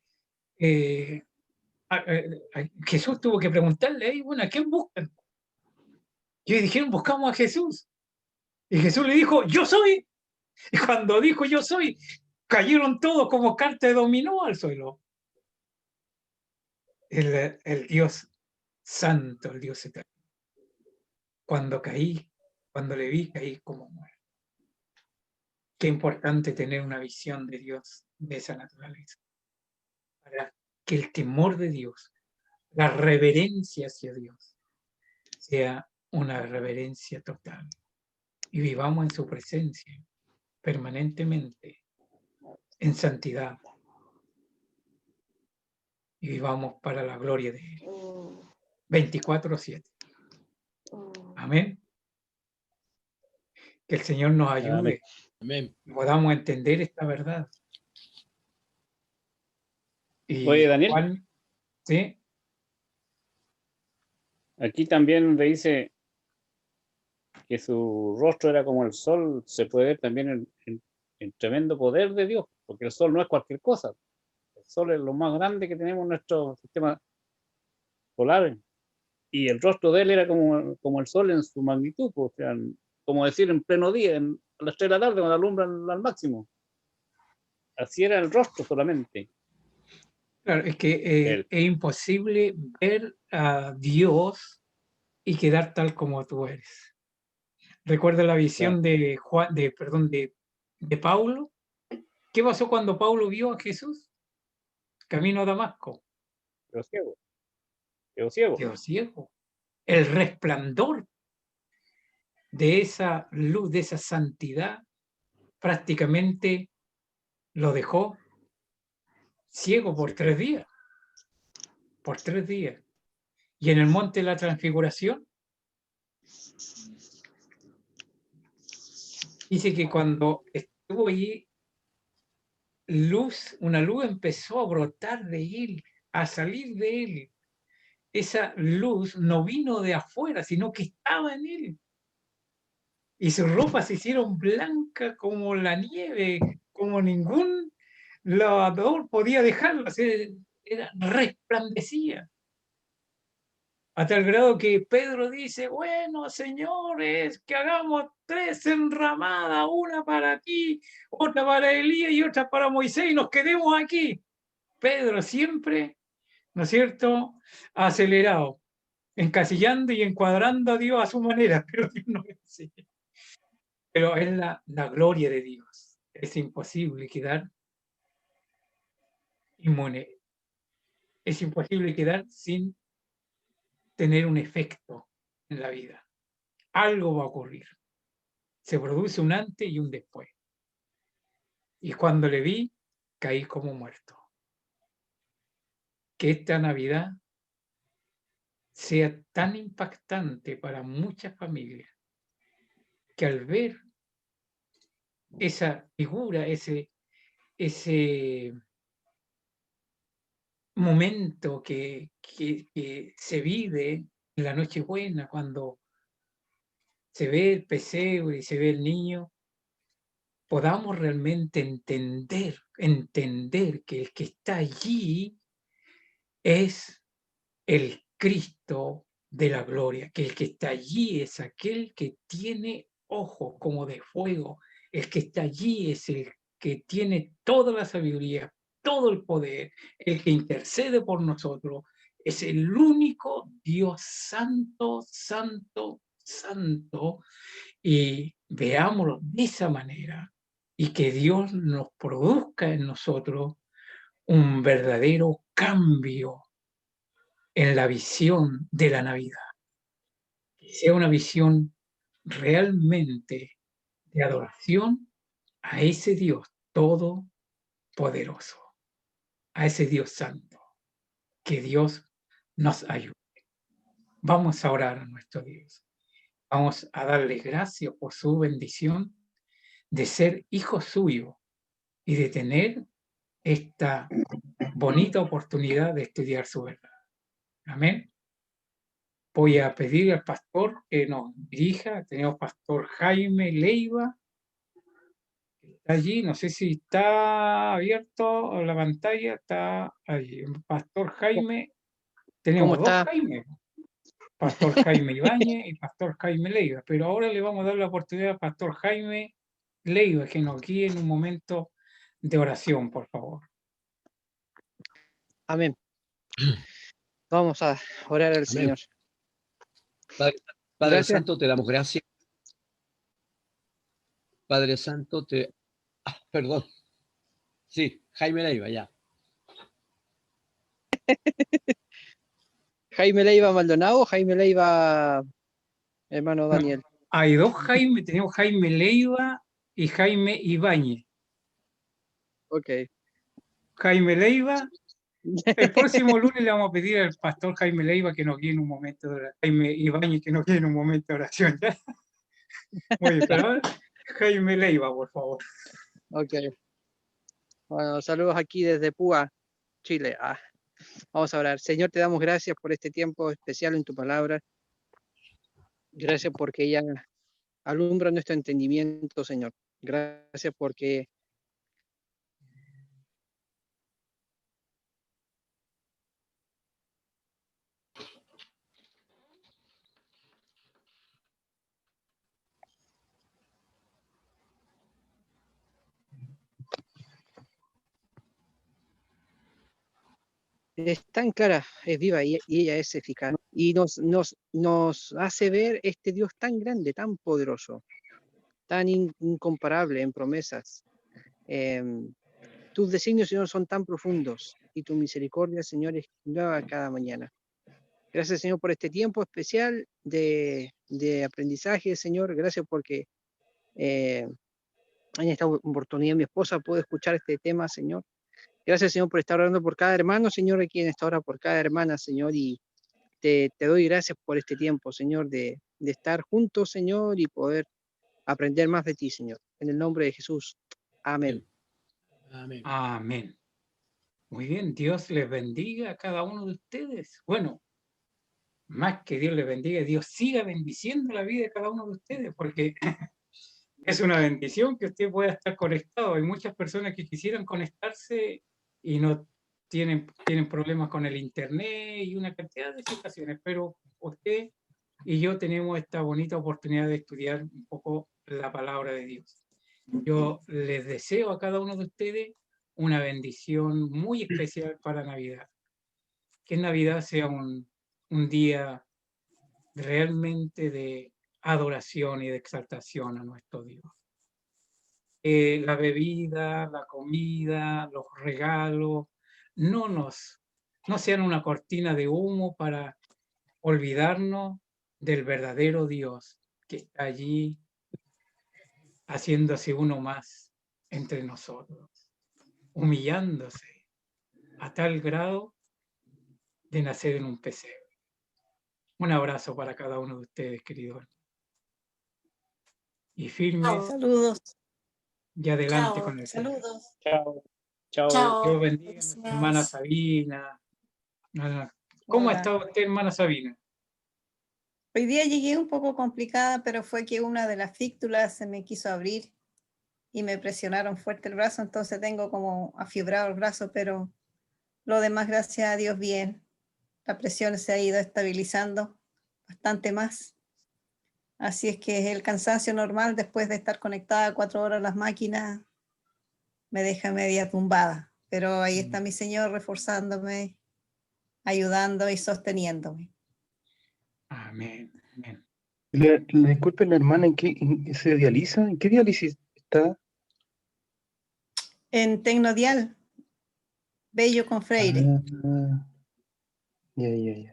Jesús tuvo que preguntarle ahí, bueno, ¿a quién buscan? Y ellos dijeron, buscamos a Jesús. Y Jesús le dijo, yo soy. Y cuando dijo yo soy, cayeron todos como carta de dominó al suelo. El Dios santo, el Dios eterno. Cuando caí, cuando le vi, caí como muerto. Qué importante tener una visión de Dios de esa naturaleza. Para que el temor de Dios, la reverencia hacia Dios, sea una reverencia total. Y vivamos en su presencia permanentemente, en santidad. Y vivamos para la gloria de Él. 24/7. Amén. Que el Señor nos ayude. Amén. Y podamos entender esta verdad. Y Oye, Daniel, Juan, ¿sí? aquí también le dice que su rostro era como el sol, se puede ver también el tremendo poder de Dios, porque el sol no es cualquier cosa. El sol es lo más grande que tenemos en nuestro sistema solar. Y el rostro de él era como el sol en su magnitud, pues, o sea, como decir en pleno día, a las 3 de la tarde, cuando alumbran al máximo. Así era el rostro solamente. Claro, es que es imposible ver a Dios y quedar tal como tú eres. Recuerda la visión de Juan, de Pablo. ¿Qué pasó cuando Pablo vio a Jesús? Camino a Damasco. Quedó ciego. Quedó ciego. Quedó ciego. El resplandor de esa luz, de esa santidad, prácticamente lo dejó ciego por 3 días. Por 3 días. Y en el monte de la transfiguración, dice que cuando estuvo allí, una luz empezó a brotar de él, a salir de él. Esa luz no vino de afuera, sino que estaba en él. Y sus ropas se hicieron blancas como la nieve, como ningún lavador podía dejarlas, resplandecía. A tal grado que Pedro dice, bueno, señores, que hagamos 3 enramadas, una para ti, otra para Elías y otra para Moisés, y nos quedemos aquí. Pedro siempre, ¿no es cierto?, acelerado, encasillando y encuadrando a Dios a su manera, pero Dios no es así. Pero es la gloria de Dios. Es imposible quedar inmune. Es imposible quedar sin tener un efecto en la vida. Algo va a ocurrir. Se produce un antes y un después. Y cuando le vi, caí como muerto. Que esta Navidad sea tan impactante para muchas familias que al ver esa figura, ese momento que se vive en la Nochebuena, cuando se ve el pesebre y se ve el niño, podamos realmente entender que el que está allí es el Cristo de la gloria, que el que está allí es aquel que tiene ojos como de fuego, el que está allí es el que tiene toda la sabiduría, todo el poder, el que intercede por nosotros, es el único Dios santo, santo, santo, y veámoslo de esa manera, y que Dios nos produzca en nosotros un verdadero cambio en la visión de la Navidad. Que sea una visión realmente de adoración a ese Dios todopoderoso, a ese Dios santo. Que Dios nos ayude. Vamos a orar a nuestro Dios. Vamos a darle gracias por su bendición de ser hijo suyo y de tener esta bonita oportunidad de estudiar su verdad. Amén. voy a pedir al pastor que nos dirija. Tenemos pastor Jaime Leiva, que está allí, no sé si está abierto la pantalla, está allí. Pastor Jaime, ¿Cómo tenemos dos está? Jaime, pastor Jaime Ibáñez y pastor Jaime Leiva, pero ahora le vamos a dar la oportunidad al pastor Jaime Leiva que nos guíe en un momento de oración, por favor. Amén. Vamos a orar al Amén. Señor. Padre Gracias. Santo, te damos gracias. Padre Santo, perdón. Sí, Jaime Leiva, ya. Jaime Leiva Maldonado o Jaime Leiva, hermano Daniel. Hay dos Jaime, tenemos Jaime Leiva y Jaime Ibáñez. Ok. Jaime Leiva, el próximo lunes le vamos a pedir al pastor Jaime Leiva que nos guíe en un momento de oración. Jaime Ibáñez que nos guíe en un momento de oración. ¿Ya? Muy bien, pero ahora, Jaime Leiva, por favor. Ok. Bueno, saludos aquí desde Púa, Chile. Vamos a orar. Señor, te damos gracias por este tiempo especial en tu palabra. Gracias porque ella alumbra nuestro entendimiento, Señor. Gracias porque es tan clara, es viva y ella es eficaz. Y nos hace ver este Dios tan grande, tan poderoso, tan incomparable en promesas. Tus designios, Señor, son tan profundos y tu misericordia, Señor, es nueva cada mañana. Gracias, Señor, por este tiempo especial de aprendizaje, Señor. Gracias porque en esta oportunidad mi esposa puede escuchar este tema, Señor. Gracias, Señor, por estar orando por cada hermano, Señor, aquí en esta hora, por cada hermana, Señor, y te doy gracias por este tiempo, Señor, de estar juntos, Señor, y poder aprender más de ti, Señor. En el nombre de Jesús. Amén. Amén. Amén. Muy bien, Dios les bendiga a cada uno de ustedes. Bueno, más que Dios les bendiga, Dios siga bendiciendo la vida de cada uno de ustedes, porque es una bendición que usted pueda estar conectado. Hay muchas personas que quisieran conectarse y no tienen problemas con el internet y una cantidad de situaciones, pero usted y yo tenemos esta bonita oportunidad de estudiar un poco la palabra de Dios. Yo les deseo a cada uno de ustedes una bendición muy especial para Navidad. Que Navidad sea un día realmente de adoración y de exaltación a nuestro Dios. La bebida, la comida, los regalos, no sean una cortina de humo para olvidarnos del verdadero Dios que está allí haciéndose uno más entre nosotros, humillándose a tal grado de nacer en un pesebre. Un abrazo para cada uno de ustedes, queridos. Y firmes Saludos. y adelante Chao. con el Señor. Saludos. Chao. Chao. Chao. Dios bendiga a nuestra hermana Sabina. ¿Cómo ha Hola. estado usted, hermana Sabina? Hoy día llegué un poco complicada, pero fue que una de las fístulas se me quiso abrir y me presionaron fuerte el brazo, entonces tengo como afibrado el brazo, pero lo demás, gracias a Dios, bien. La presión se ha ido estabilizando bastante más. Así es que el cansancio normal después de estar conectada 4 horas a las máquinas me deja media tumbada, pero ahí está mi Señor reforzándome, ayudando y sosteniéndome. Amén. Amén. Disculpe la hermana, se dializa? ¿En qué diálisis está? En Tecnodial, Bello con Freire. Ya.